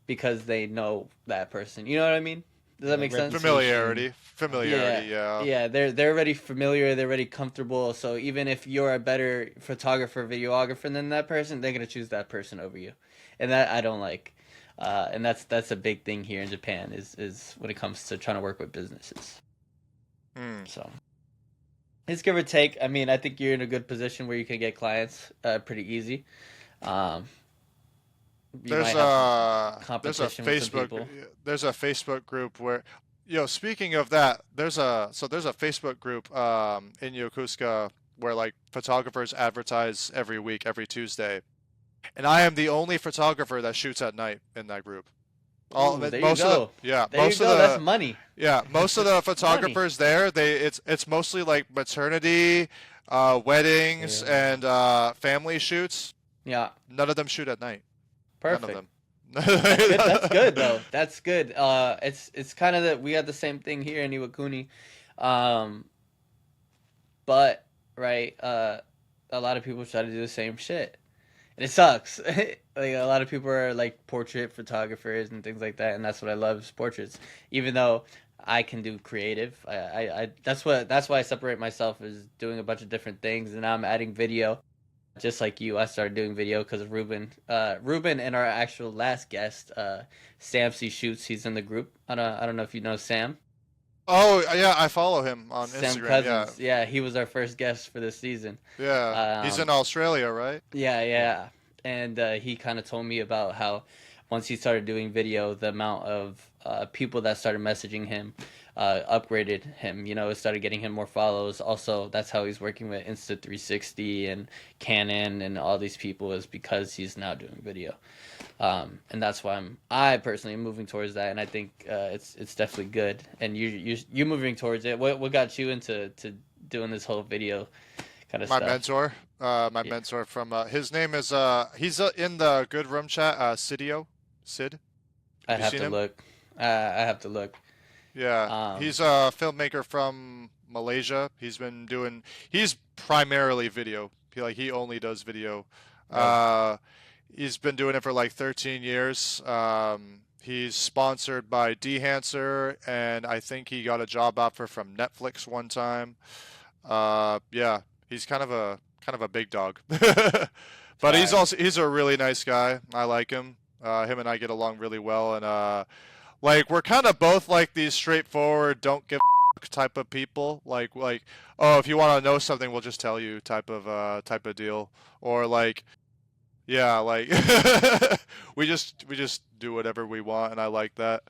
because they know that person. You know what I mean? Does Yeah, that like make sense? reputation. Yeah, Familiarity, yeah. yeah. They're already familiar. They're already comfortable. So even if you're a better photographer, videographer than that person, they're gonna choose that person over you, and that I don't like. And that's a big thing here in Japan is when it comes to trying to work with businesses. Hmm. So it's give or take. I mean, I think you're in a good position where you can get clients pretty easy. Um, You might have there's a competition with some Facebook people. there's a Facebook group where speaking of that, there's a Facebook group in Yokosuka where like photographers advertise every week, every Tuesday. And I am the only photographer that shoots at night in that group. Ooh, there you go. There you go. That's money. Most of the Money. photographers there, it's mostly like maternity, weddings, Yeah. and family shoots. Yeah. None of them shoot at night. None of Perfect. them. That's good. That's good though. That's good. It's kind of that we got the same thing here in Iwakuni, um, but right, a lot of people try to do the same shit, and it sucks. Like a lot of people are like portrait photographers and things like that, and that's what I love is portraits. Even though I can do creative, that's why I separate myself as doing a bunch of different things, and now I'm adding video. Just like you, I started doing video because of Ruben. Ruben and our actual last guest, Sam C Shoots. He's in the group. I don't know if you know Sam. Oh yeah, I follow him on Sam Instagram. Yeah, Cousins. Yeah, he was our first guest for this season. yeah. He's in Um, Australia, right? yeah, yeah. And he kind of told me about how once he started doing video, the amount of people that started messaging him upgraded him. You know, it started getting him more follows. Also, that's how he's working with Insta360 and Canon and all these people is because he's now doing video. And that's why I personally am moving towards that, and I think it's definitely good. And you moving towards it. What got you into to doing this whole video kind of My stuff? mentor, my Yeah, mentor from his name is he's in the good room chat. Sidio, Sid. I Have you have seen to him? look. I have to look. Yeah, Um, he's a filmmaker from Malaysia. He's primarily video. He only does video. bro. Uh, he's been doing it for like 13 years. He's sponsored by Dehancer, and I think he got a job offer from Netflix one time. Yeah, he's kind of a big dog, but Fire. he's a really nice guy. I like him. Him and I get along really well, and like we're kind of both like these straightforward, don't give a type of people. Oh, if you want to know something, we'll just tell you type of deal. Or like yeah, like we just do whatever we want, and I like that.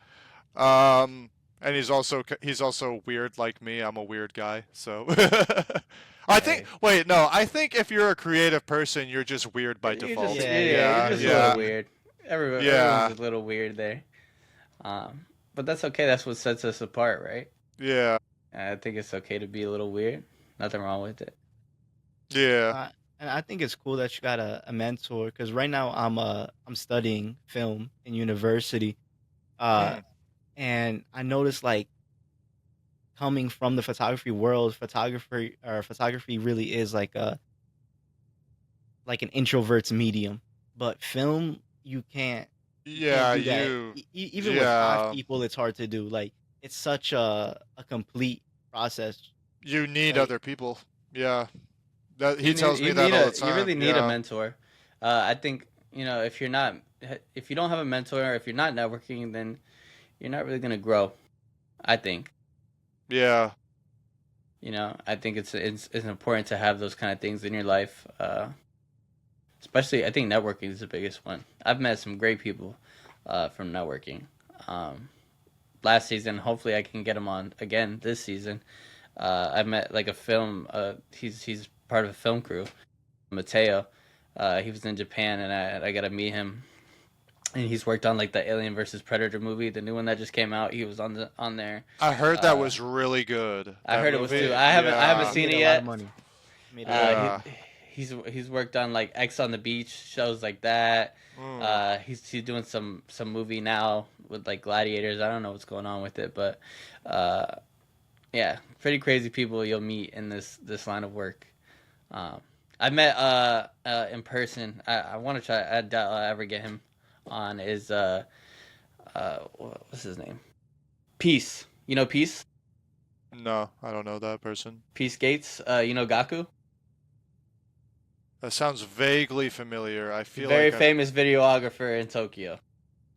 And he's also weird like me. I'm a weird guy, so I think. Hey, Wait, no, I think if you're a creative person, you're just weird by you're just default. Yeah, yeah, yeah, you're Yeah, just a little yeah, absolutely. weird. Everyone's yeah, a little weird there. But that's okay. That's what sets us apart, right? yeah, I think it's okay to be a little weird. Nothing wrong with it. yeah. Uh, and I think it's cool that you got a mentor because right now I'm studying film in university. Uh, Mm, and I noticed like coming from the photography world, photography really is like an introvert's medium. But film, you can't yeah, do that. Even with five yeah. people, it's hard to do. Like it's such a complete process. You need Like other people. Yeah, that he tells me You that need all the you time. really need a Yeah, mentor. I think if you don't have a mentor or if you're not networking, then you're not really gonna grow. I think. yeah, I think it's important to have those kind of things in your life. Especially, I think networking is the biggest one. I've met some great people from networking. Um, Last season, hopefully, I can get him on again this season. I met like a film. He's part of a film crew, Mateo. He was in Japan, and I got to meet him. And he's worked on like the Alien versus Predator movie, the new one that just came out. He was on there. I heard that Uh, was really good. I That heard it was too. movie. I haven't he Yeah, seen made it a lot of yet. money. He made a lot of money. Uh, yeah. he's worked on like X on the Beach shows like that. Mm. He's doing some movie now with like gladiators. I don't know what's going on with it, but uh, yeah, pretty crazy people you'll meet in this line of work. Um, I met in person. I want to try. I doubt I'll ever get him on. Is what's his name? Peace. You know Peace. No, I don't know that person. Peace Gates. You know Gaku. That sounds vaguely familiar. Very famous videographer in Tokyo.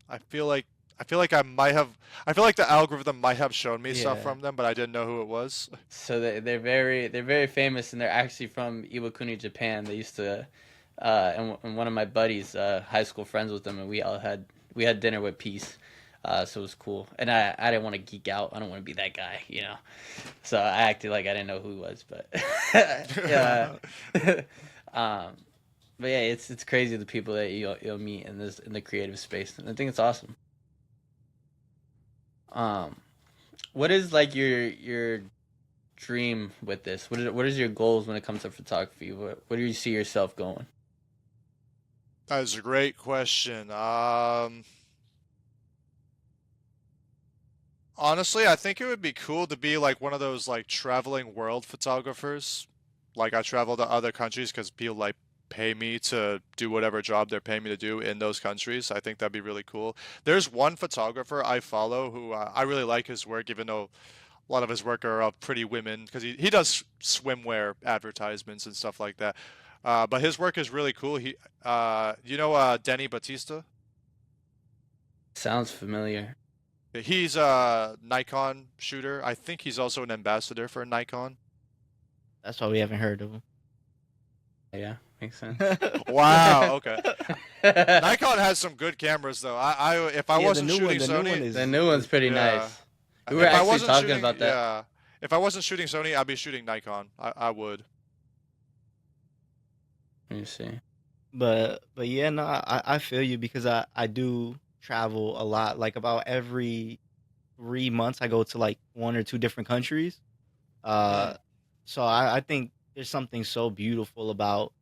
I feel like I feel like the algorithm might have shown me stuff Yeah. from them, but I didn't know who it was. So they're very famous, and they're actually from Iwakuni, Japan. They used to and one of my buddies, high school friends with him, and we had dinner with Peace. So it was cool, and I didn't want to geek out. I don't want to be that guy, you know. So I acted like I didn't know who he was, but yeah. um, but yeah, it's crazy the people that you'll meet in the creative space, and I think it's awesome. Um, what is like your dream with this? What is your goals when it comes to photography? Where do you see yourself going? That is a great question. Honestly, I think it would be cool to be like one of those like traveling world photographers. Like I travel to other countries because people like pay me to do whatever job they're paying me to do in those countries. I think that'd be really cool. There's one photographer I follow who I really like his work, even though a lot of his work are of pretty women because he does swimwear advertisements and stuff like that. But his work is really cool. Denny Batista? Sounds familiar. He's a Nikon shooter. I think he's also an ambassador for Nikon. That's why we haven't heard of him. Yeah, makes sense. Wow, okay. Nikon has some good cameras though. If I Yeah, wasn't shooting the new one Sony, is The new one's pretty yeah. nice. We were If I actually wasn't talking shooting, about that. yeah. If I wasn't shooting Sony, I'd be shooting Nikon. I would. Let me see. but yeah, no, I feel you because I do travel a lot. Like about every 3 months, I go to like one or two different countries. Uh, Mm. so I think there's something so beautiful about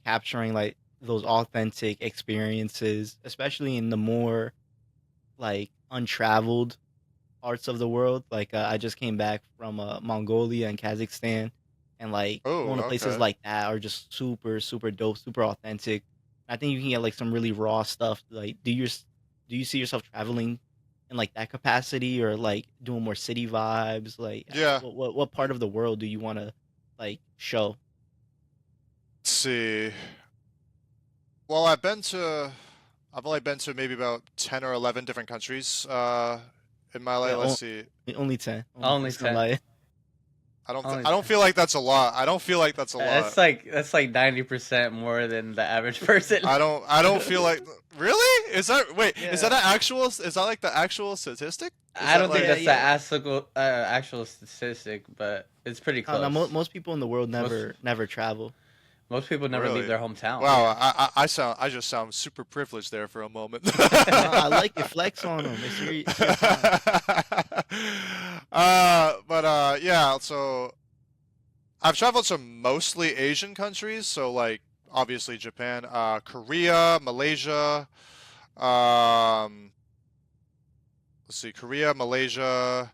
capturing like those authentic experiences, especially in the more like untraveled parts of the world. Like I just came back from Mongolia and Kazakhstan, and like Oh, going to places okay. like that are just super super dope, super authentic. I think you can get like some really raw stuff. Like, do you see yourself traveling in like that capacity, or like doing more city vibes? Like, Yeah. what part of the world do you want to like show? Let's see. Well, I've only been to maybe about 10 or 11 different countries in my Yeah, life. Let's see. only 10. Only Only it's not 10. like Only I don't 10. feel like that's a lot. I don't feel like that's a lot. That's like 90% more than the average person. I don't feel like really? Is that yeah. an actual is that like the actual statistic? Is I that don't think like Yeah, that's the yeah. actual statistic, but it's pretty No, no, close. most people in the world Most never travel. most people never leave really? their hometown. Wow, Yeah. I just sound super privileged there for a moment. No, I like it. Flex on them. It's your time. Yeah, so I've traveled to mostly Asian countries, so like obviously Japan, Korea, Malaysia, um, let's see, Korea, Malaysia.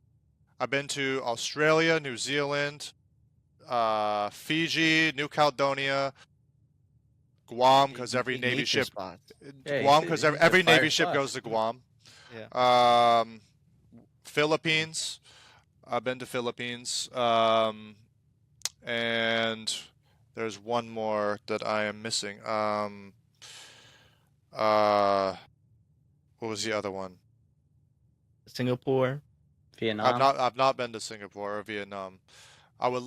I've been to Australia, New Zealand, Fiji, New Caledonia, Guam, because every Big Navy nature ship, spots. Yeah, Guam, because he's a every fire Navy ship spot. goes to Guam. Yeah. Um, Philippines. I've been to Philippines. And there's one more that I am missing. Uh, what was the other one? Singapore. Vietnam. I've not been to Singapore or Vietnam. I would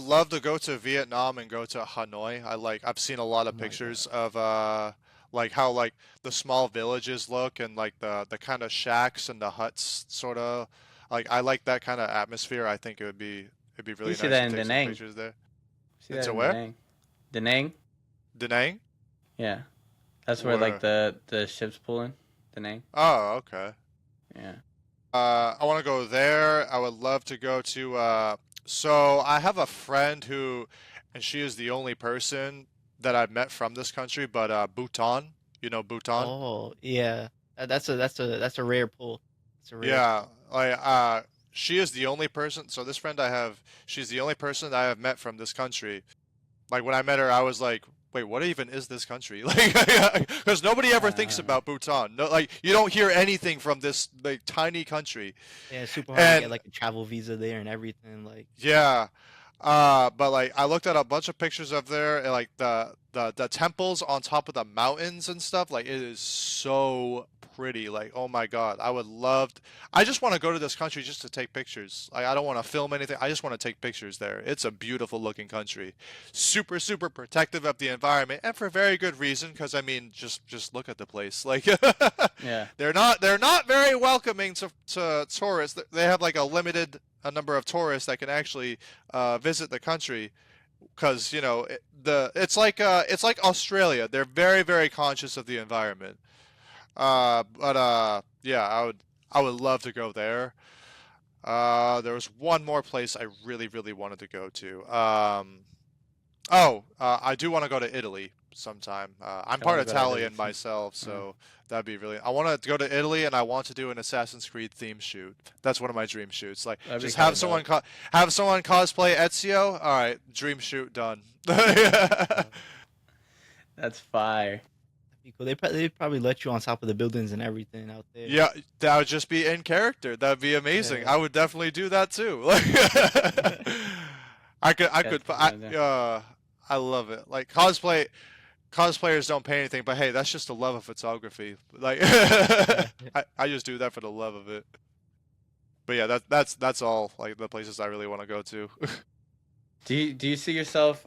love to go to Vietnam and go to Hanoi. I've seen a lot Oh of my god. pictures of like how like the small villages look and like the kind of shacks and the huts sort of like I like that kind of atmosphere. I think it'd be You really see nice that to in take some Danang. pictures there. See that Into in where? Danang. Danang? Da Nang? Yeah. That's where like Where? the ships pull in. Danang. Oh, okay. Yeah. I want to go there. I would love to go to so I have a friend who and she is the only person that I've met from this country, but Bhutan, you know Bhutan? Oh yeah. That's a rare pull. It's a rare Yeah, pull. like she is the only person, so this friend I have, she's the only person that I have met from this country. Like when I met her, I was like, "Wait, what even is this country?" Like, because nobody ever thinks Uh, about Bhutan. No, like you don't hear anything from this like tiny country. Yeah, it's super hard to get And like a travel visa there and everything. Like, yeah, but like I looked at a bunch of pictures of there, and like the temples on top of the mountains and stuff. Like it is so pretty. Like, oh my God, I would love. I just want to go to this country just to take pictures. Like, I don't want to film anything. I just want to take pictures there. It's a beautiful looking country, super super protective of the environment, and for very good reason. Because I mean, just look at the place. Like, Yeah. they're not very welcoming to tourists. They have like a limited a number of tourists that can actually visit the country because it's like Australia. They're very very conscious of the environment. But yeah, I would love to go there. There was one more place I really really wanted to go to. I do want to go to Italy sometime. I'm I want part to go to Italy Italian too. myself, Uh, so that'd be really. I want to go to Italy and I want to do an Assassin's Creed theme shoot. That's one of my dream shoots. Like, that'd be just kind of dope. have someone cosplay Ezio. All right, dream shoot done. That's fire. They probably let you on top of the buildings and everything out there. Yeah, that would just be in character. That'd be amazing. Yeah. I would definitely do that too. Like, I That's could, kind of I love it. Like cosplayers don't pay anything, but hey, that's just the love of photography. Like, I just do that for the love of it. But yeah, that's all. Like the places I really want to go to. Do you see yourself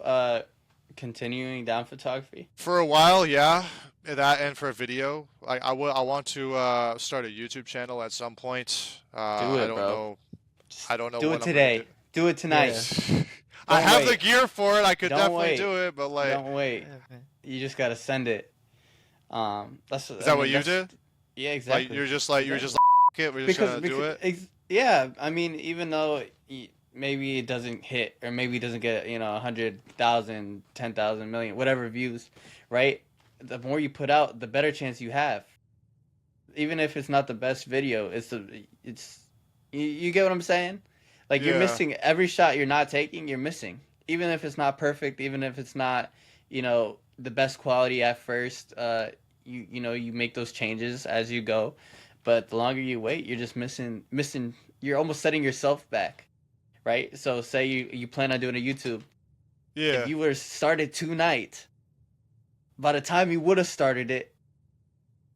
continuing down photography? For a while, yeah, that and for a video. I want to start a YouTube channel at some point. Do I it, don't bro. know. Just I don't know do when it I'm gonna today. Do it tonight. Yeah. I Don't have the wait. gear for it. I could Don't definitely wait. do it, but like, Don't wait. Yeah, man. You just gotta send it. That's. is that what you did? Yeah, Like exactly. you're just like, it. We're just because gonna do it. yeah, I mean, even though maybe it doesn't hit or maybe it doesn't get 100,000, 10,000, million, whatever views, right? The more you put out, the better chance you have. Even if it's not the best video, it's you get what I'm saying? Like you're Yeah, missing every shot you're not taking, you're missing. Even if it's not perfect, even if it's not, the best quality at first, you make those changes as you go. But the longer you wait, you're just missing you're almost setting yourself back, right? So say you plan on doing a YouTube. yeah, If you were started tonight, by the time you would have started it,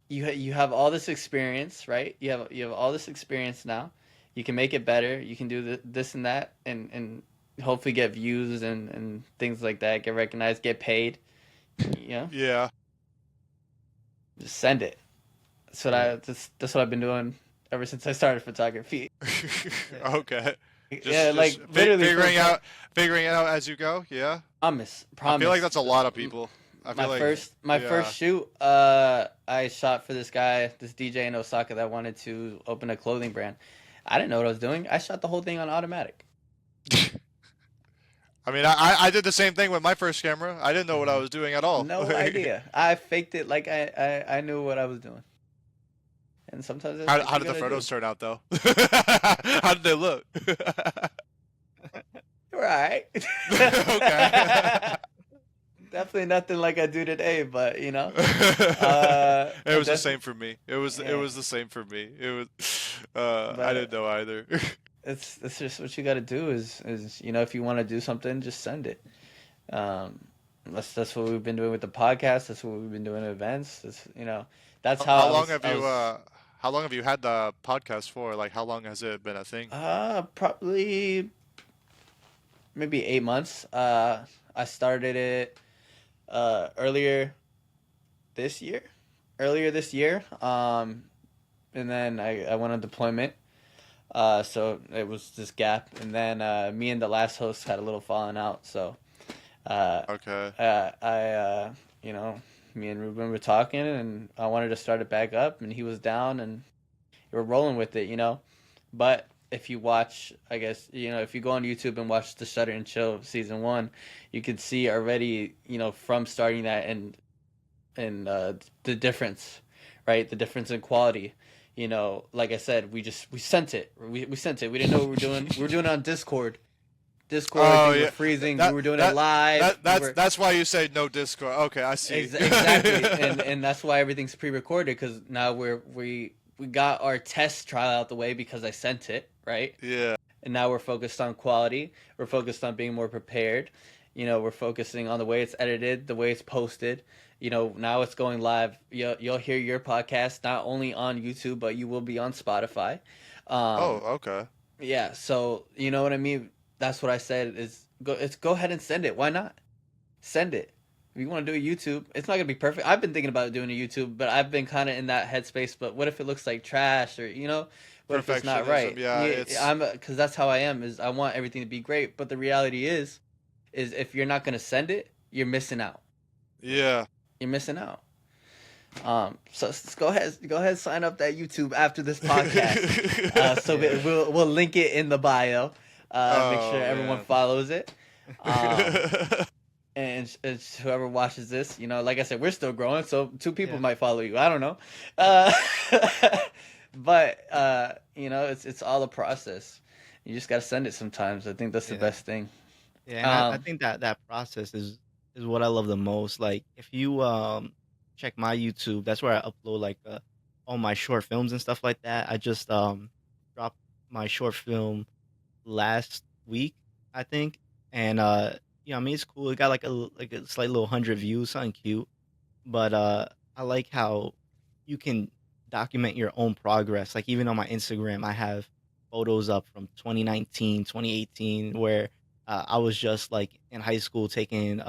you have all this experience, right? You have all this experience now. You can make it better. You can do this and that, and hopefully get views and things like that. Get recognized, get paid. You know, yeah. just send it. That's what I've been doing ever since I started photography. Okay. Yeah, like literally Figuring it out as you go. Yeah. promise, I feel like promise. that's a lot of people. I feel like My yeah. first shoot, I shot for this guy, this DJ in Osaka that wanted to open a clothing brand. I didn't know what I was doing. I shot the whole thing on automatic. I mean, I did the same thing with my first camera. I didn't know what I was doing at all. No idea. I faked it like I knew what I was doing. And sometimes that's what How you did the gotta photos do. turn out though? How did they look? Right. Okay. Definitely nothing like I do today, but It was the that's same for me. It yeah. was the same for me. It was I didn't But know either. it's just what you got to do is if you want to do something, just send it. Um, that's what we've been doing with the podcast. That's what we've been doing at events. That's how How I long was. have I you was how long have you had the podcast for? Like how long has it been a thing? probably maybe 8 months. I started it earlier this year. Earlier this year. And then I went on deployment. So it was this gap, and then me and the last host had a little falling out. So uh, Okay. me and Ruben were talking, and I wanted to start it back up, and he was down, and we were rolling with it. But if you watch, I guess if you go on YouTube and watch the Shutter and Chill season 1, you can see already from starting that and the difference, right? The difference in quality. Like I said, we sent it. We sent it. We didn't know what we were doing. We were doing it on Discord. Oh Things were yeah. freezing. We That were doing it that live. We were that's why you say no Discord. Okay, I see. exactly, and that's why everything's pre-recorded because now we got our test trial out the way because I sent it, right? Yeah. And now we're focused on quality. We're focused on being more prepared. We're focusing on the way it's edited, the way it's posted. Now it's going live. You'll hear your podcast not only on YouTube, but you will be on Spotify. Oh, Um, okay. yeah, so you know what I mean. That's what I said. Go ahead and send it. Why not? Send it. If you want to do a YouTube, it's not gonna be perfect. I've been thinking about doing a YouTube, but I've been kind of in that headspace. But what if it looks like trash, or what if it's not Perfectionism, right? yeah, Yeah, it's I'm because that's how I am. Is I want everything to be great, but the reality is if you're not gonna send it, you're missing out. yeah. You're missing out. So go ahead, sign up that YouTube after this podcast. So Yeah. we'll link it in the bio. Make sure Oh everyone man. follows it. Um, and whoever watches this, like I said, we're still growing, so two people Yeah. might follow you. I don't know, uh, but it's all a process. You just gotta send it sometimes. I think that's the Yeah. best thing. Yeah, and I Um, think that process is what I love the most. Like if you check my YouTube, that's where I upload like all my short films and stuff like that. I just dropped my short film last week, I think. And I mean it's cool. It got like like a slight little 100 views, something cute. But I like how you can document your own progress. Like even on my Instagram, I have photos up from 2019, 2018, where I was just like in high school taking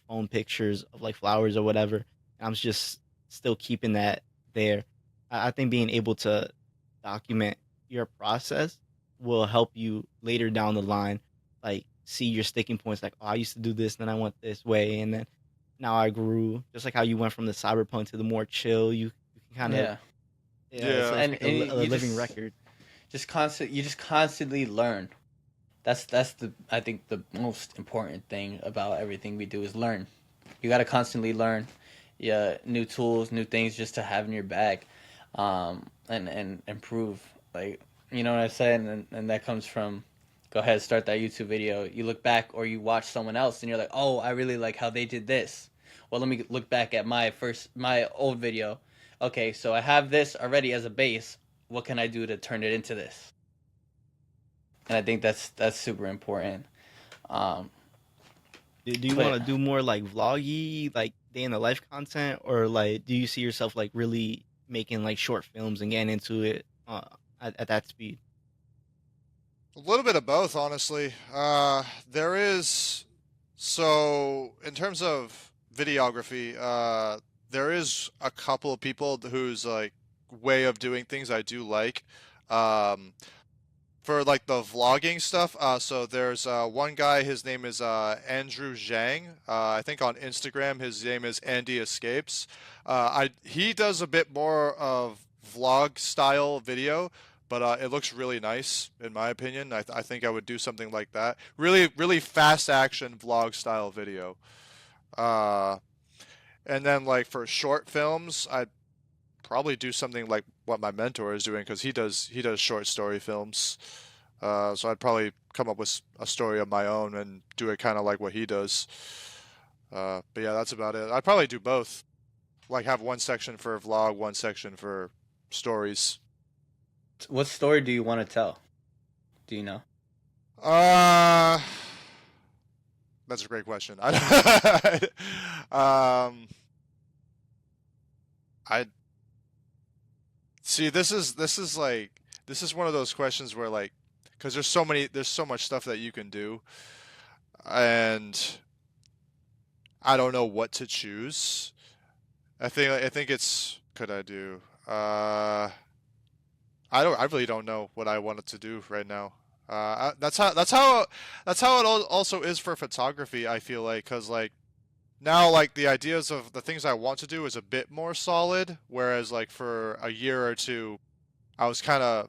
phone pictures of like flowers or whatever. And I'm just still keeping that there. I think being able to document your process will help you later down the line, like see your sticking points. Like, oh, I used to do this, then I went this way, and then now I grew. Just like how you went from the cyberpunk to the more chill, you can kind of yeah, yeah. Yeah. It's and like and a you living record. you just constantly learn. That's the I think the most important thing about everything we do is learn. You got to constantly learn, yeah, new tools, new things just to have in your bag, and improve. Like what I said, and that comes from. Go ahead, start that YouTube video. You look back, or you watch someone else, and you're like, "Oh, I really like how they did this." Well, let me look back at my old video. Okay, so I have this already as a base. What can I do to turn it into this? And I think that's super important. Um, Do you want but to do more like vloggy, like day in the life content, or like do you see yourself like really making like short films and getting into it at that speed? A little bit of both, honestly. There is so in terms of videography, there is a couple of people whose like way of doing things I do like. Um, for like the vlogging stuff, so there's one guy, his name is Andrew Zhang. I think on Instagram his name is Andy Escapes. He does a bit more of vlog style video, but it looks really nice in my opinion. I think I would do something like that. Really, really fast action vlog style video. Uh, and then like for short films, I'd probably do something like what my mentor is doing because he does short story films. So I'd probably come up with a story of my own and do it kind of like what he does. But yeah, that's about it. I'd probably do both. Like have one section for vlog, one section for stories. what story do you want to tell? Do you know? Uh, that's a great question. Um, I see. This is one of those questions where like, because there's so much stuff that you can do, and I don't know what to choose. I think it's could I do? I really don't know what I wanted to do right now. That's how it also is for photography. I feel like because like now like the ideas of the things I want to do is a bit more solid, whereas like for a year or two, I was kind of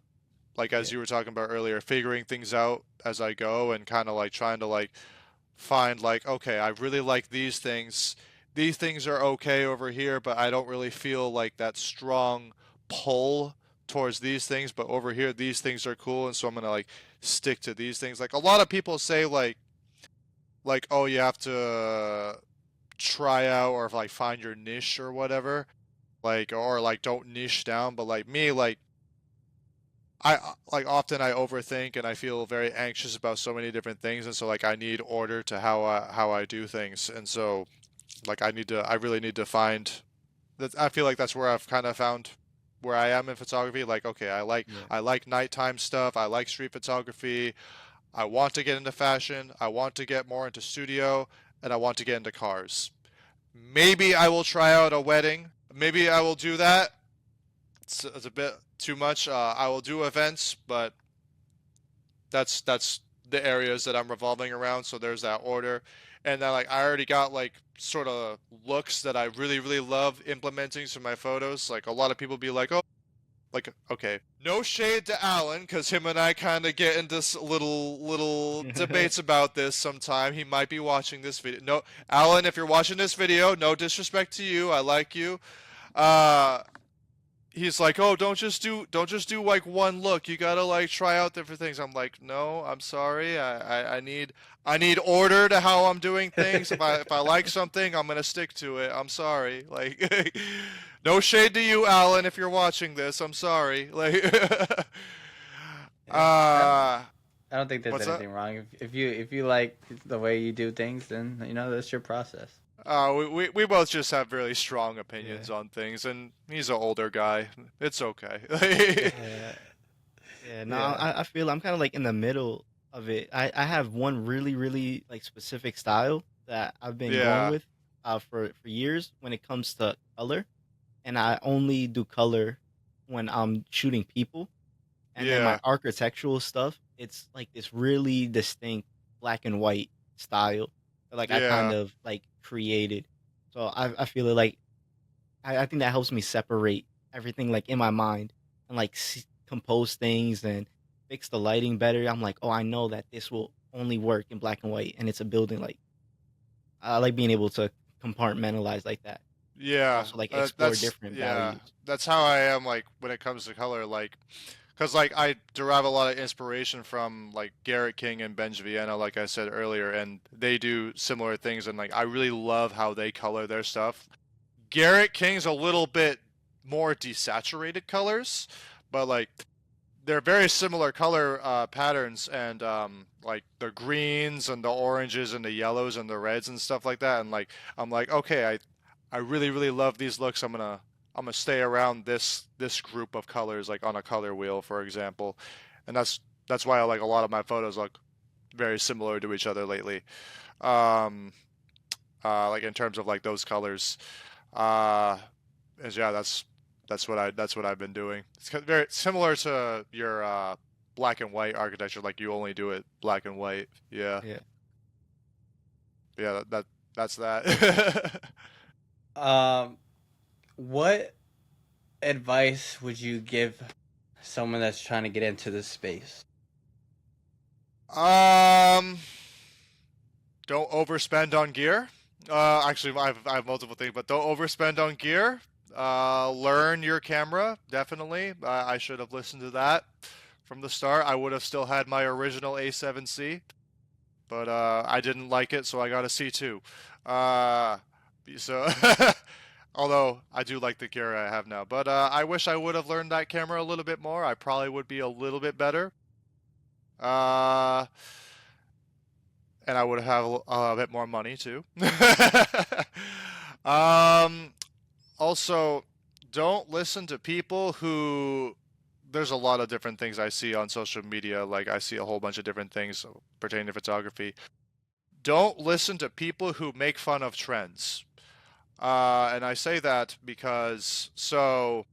like Yeah. as you were talking about earlier, figuring things out as I go and kind of like trying to like find like okay, I really like these things. These things are okay over here, but I don't really feel like that strong pull towards these things, but over here these things are cool and so I'm going to like stick to these things. Like a lot of people say like oh, you have to try out or like find your niche or whatever. Like or like don't niche down, but like me like like often I overthink and I feel very anxious about so many different things, and so like I need order to how I do things, and so like I really need to find that. I feel like that's where I've kind of found where I am in photography. Like, okay, Yeah. I like nighttime stuff. I like street photography. I want to get into fashion. I want to get more into studio, and I want to get into cars. Maybe I will try out a wedding. Maybe I will do that. It's a bit too much. I will do events, but that's the areas that I'm revolving around. So there's that order, and then like I already got like sort of looks that I really love implementing to my photos. Like a lot of people be like, oh, like okay, no shade to Alan, because him and I kind of get into little debates about this sometime. He might be watching this video. No, Alan, if you're watching this video, no disrespect to you. I like you. Uh, he's like, "Oh, don't just do like one look. You gotta like try out different things." I'm like, "No, I'm sorry. I need order to how I'm doing things. If I like something, I'm gonna stick to it. I'm sorry. Like, no shade to you, Alan, if you're watching this. I'm sorry. Like, Yeah, uh, I don't think there's what's that? anything wrong. If you like the way you do things, then you know that's your process. We both just have really strong Yeah. opinions on things, and he's an older guy. It's okay. Yeah. Yeah. No, Yeah. I feel I'm kind of like in the middle of it. I have one really like specific style that I've been going Yeah. with for years when it comes to color, and I only do color when I'm shooting people. And then my Yeah. architectural stuff, it's like this really distinct black and white style that like I kind Yeah. of like created. So I feel it like I think that helps me separate everything like in my mind and like compose things and fix the lighting better. I'm like, oh, I know that this will only work in black and white, and it's a building. Like I like being able to compartmentalize like that, and Yeah, also like explore different values. that's how I am like when it comes to color, like, cause like I derive a lot of inspiration from like Garrett King and Benj Vienna, like I said earlier, and they do similar things, and like I really love how they color their stuff. Garrett King's a little bit more desaturated colors, but like they're very similar color patterns, and like the greens and the oranges and the yellows and the reds and stuff like that, and like I'm like, okay, I really love these looks. I'm gonna stay around this group of colors, like on a color wheel, for example, and that's why I like a lot of my photos look very similar to each other lately. Um, like in terms of like those colors. Uh, and yeah, that's what I've been doing. It's very similar to your black and white architecture. Like you only do it black and white. Yeah, Yeah. yeah. That's that. Um, what advice would you give someone that's trying to get into this space? um, don't overspend on gear. Actually, I have multiple things, but don't overspend on gear. Learn your camera, definitely. I should have listened to that from the start. I would have still had my original A7C, but I didn't like it, so I got a C2. Uh, so, although I do like the gear I have now, but I wish I would have learned that camera a little bit more. I probably would be a little bit better. Uh, and I would have a bit more money too. um, Also, don't listen to people who. There's a lot of different things I see on social media. Like I see a whole bunch of different things pertaining to photography. Don't listen to people who make fun of trends. And I say that because so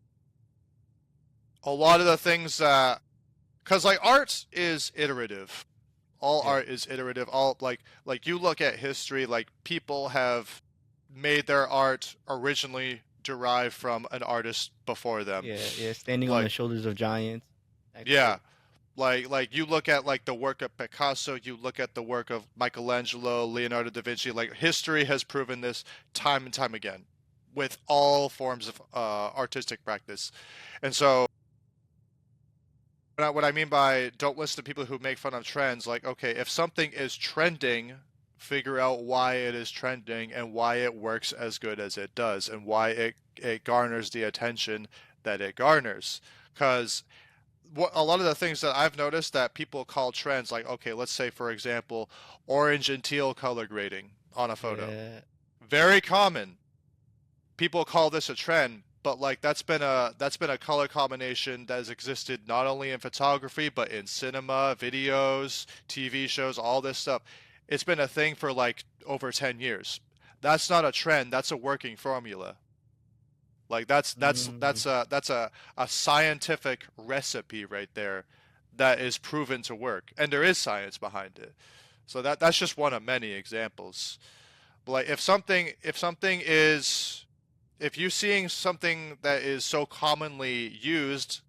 a lot of the things that, because like art is iterative. All Yeah. art is iterative. All like you look at history, like people have made their art originally derived from an artist before them. Yeah. Yeah. Standing on the Like shoulders of giants. That yeah, quote. like you look at like the work of Picasso, you look at the work of Michelangelo, Leonardo da Vinci. Like history has proven this time and time again with all forms of artistic practice. And so what I mean by don't listen to people who make fun of trends, like, okay, if something is trending, figure out why it is trending and why it works as good as it does and why it garners the attention that it garners. Because what a lot of the things that I've noticed that people call trends, like, okay, let's say for example, orange and teal color grading on a photo. Yeah. Very common. People call this a trend, but like that's been a color combination that has existed not only in photography but in cinema, videos, TV shows, all this stuff. It's been a thing for like over 10 years. That's not a trend, that's a working formula. Like Mm, that's a scientific recipe right there that is proven to work, and there is science behind it. So that's just one of many examples. But like if you seeing something that is so commonly used,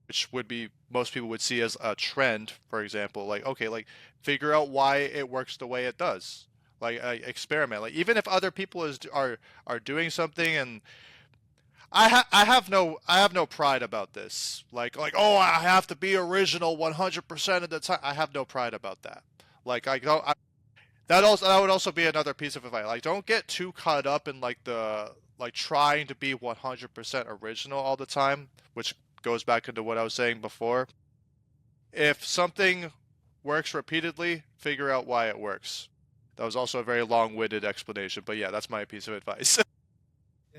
which would be most people would see as a trend, for example, like okay, like figure out why it works the way it does. Like experiment. Like even if other people are doing something and I have no pride about this. Like oh I have to be original 100% of the time. I have no pride about that. Like I don't that would also be another piece of advice. Like don't get too caught up in like the like trying to be 100% original all the time, which goes back into what I was saying before. If something works repeatedly, figure out why it works. That was also a very long-winded explanation, but yeah, that's my piece of advice.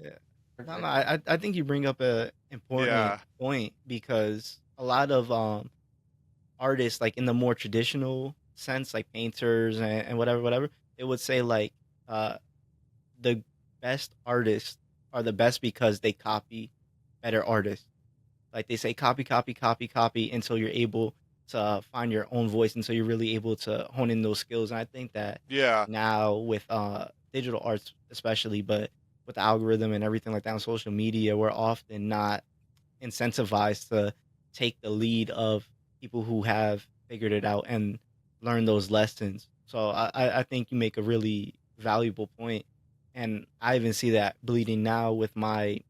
yeah. No, no, Perfect. I think you bring up a important Yeah. point because a lot of artists, like in the more traditional sense, like painters and whatever, they would say like uh the best artists are the best because they copy better artists. Like they say, copy until you're able to find your own voice, until you're really able to hone in those skills. And I think that Yeah. now with digital arts, especially, but with the algorithm and everything like that on social media, we're often not incentivized to take the lead of people who have figured it out and learn those lessons. So I think you make a really valuable point, and I even see that bleeding now with my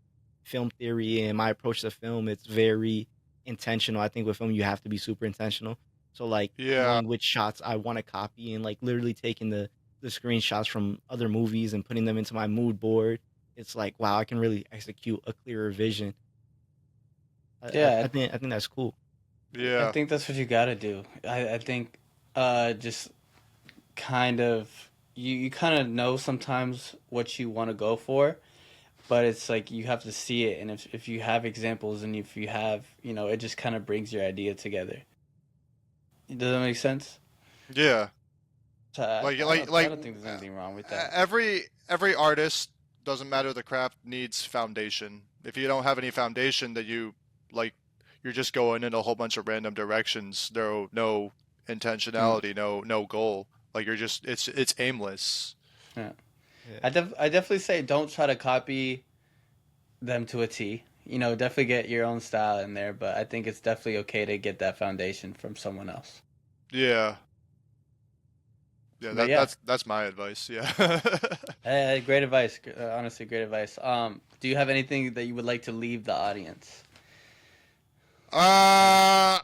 film theory and my approach to film. It's very intentional. I think with film you have to be super intentional. So like Yeah. knowing which shots I want to copy and like literally taking the screenshots from other movies and putting them into my mood board. It's like wow, I can really execute a clearer vision. Yeah, I think that's cool. I Yeah. think that's what you gotta do. I think just kind of you kind of know sometimes what you want to go for, but it's like you have to see it, and if you have examples and if you have it just kind of brings your idea together. Does that make sense? Yeah. So Like I like don't I like don't think there's anything wrong with that. every artist, doesn't matter the craft, needs foundation. If you don't have any foundation, that you like you're just going in a whole bunch of random directions. No Mm, intentionality, no goal. Like you're just it's aimless. yeah. Yeah. I definitely say don't try to copy them to a T. Definitely get your own style in there, but I think it's definitely okay to get that foundation from someone else. Yeah. Yeah, But yeah, that's my advice. Yeah. great advice. Honestly, great advice. Do you have anything that you would like to leave the audience? uh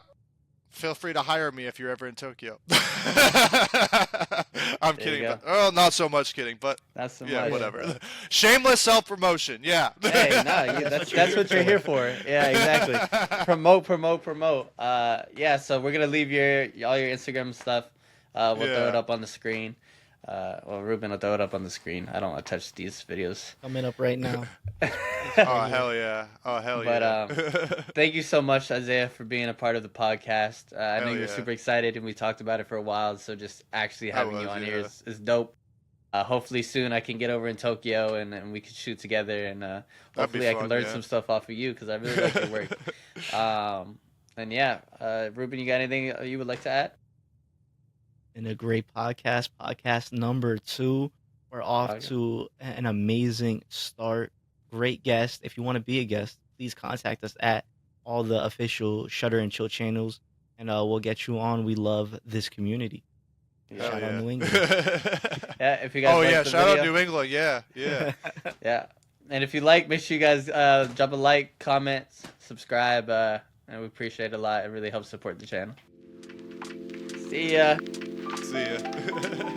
Feel free to hire me if you're ever in Tokyo. I'm There you kidding, go. but oh, not so much kidding, but Not so yeah, much. Yeah. whatever. Shameless self-promotion. Yeah. Hey, no, That's what you're that's here what you're here for. for. Yeah, exactly. Promote, promote, promote. Yeah. So we're gonna leave your all your Instagram stuff. We'll throw it Yeah. up on the screen. Well, Ruben will throw it up on the screen. I don't want to touch these videos. Coming up right now. It's right Oh here. hell yeah. Oh hell But yeah. thank you so much, Isaiah, for being a part of the podcast. I know Hell you were yeah. super excited, and we talked about it for a while. So just actually I having you was, on here yeah. is dope. Hopefully soon I can get over in Tokyo and we can shoot together, and That'd be hopefully I can fun, learn yeah. some stuff off of you because I really like your work. And yeah, Ruben, you got anything you would like to add? And a great podcast, podcast number 2. We're off Okay. to an amazing start. Great guest. If you want to be a guest, please contact us at all the official Shutter and Chill channels, and we'll get you on. We love this community. Yeah. Hell Shout out yeah. New England. Yeah, if you guys Oh like yeah, the shout out video, New England. Yeah, yeah. yeah. And if you like, make sure you guys drop a like, comment, subscribe, and we appreciate it a lot. It really helps support the channel. See ya. See ya.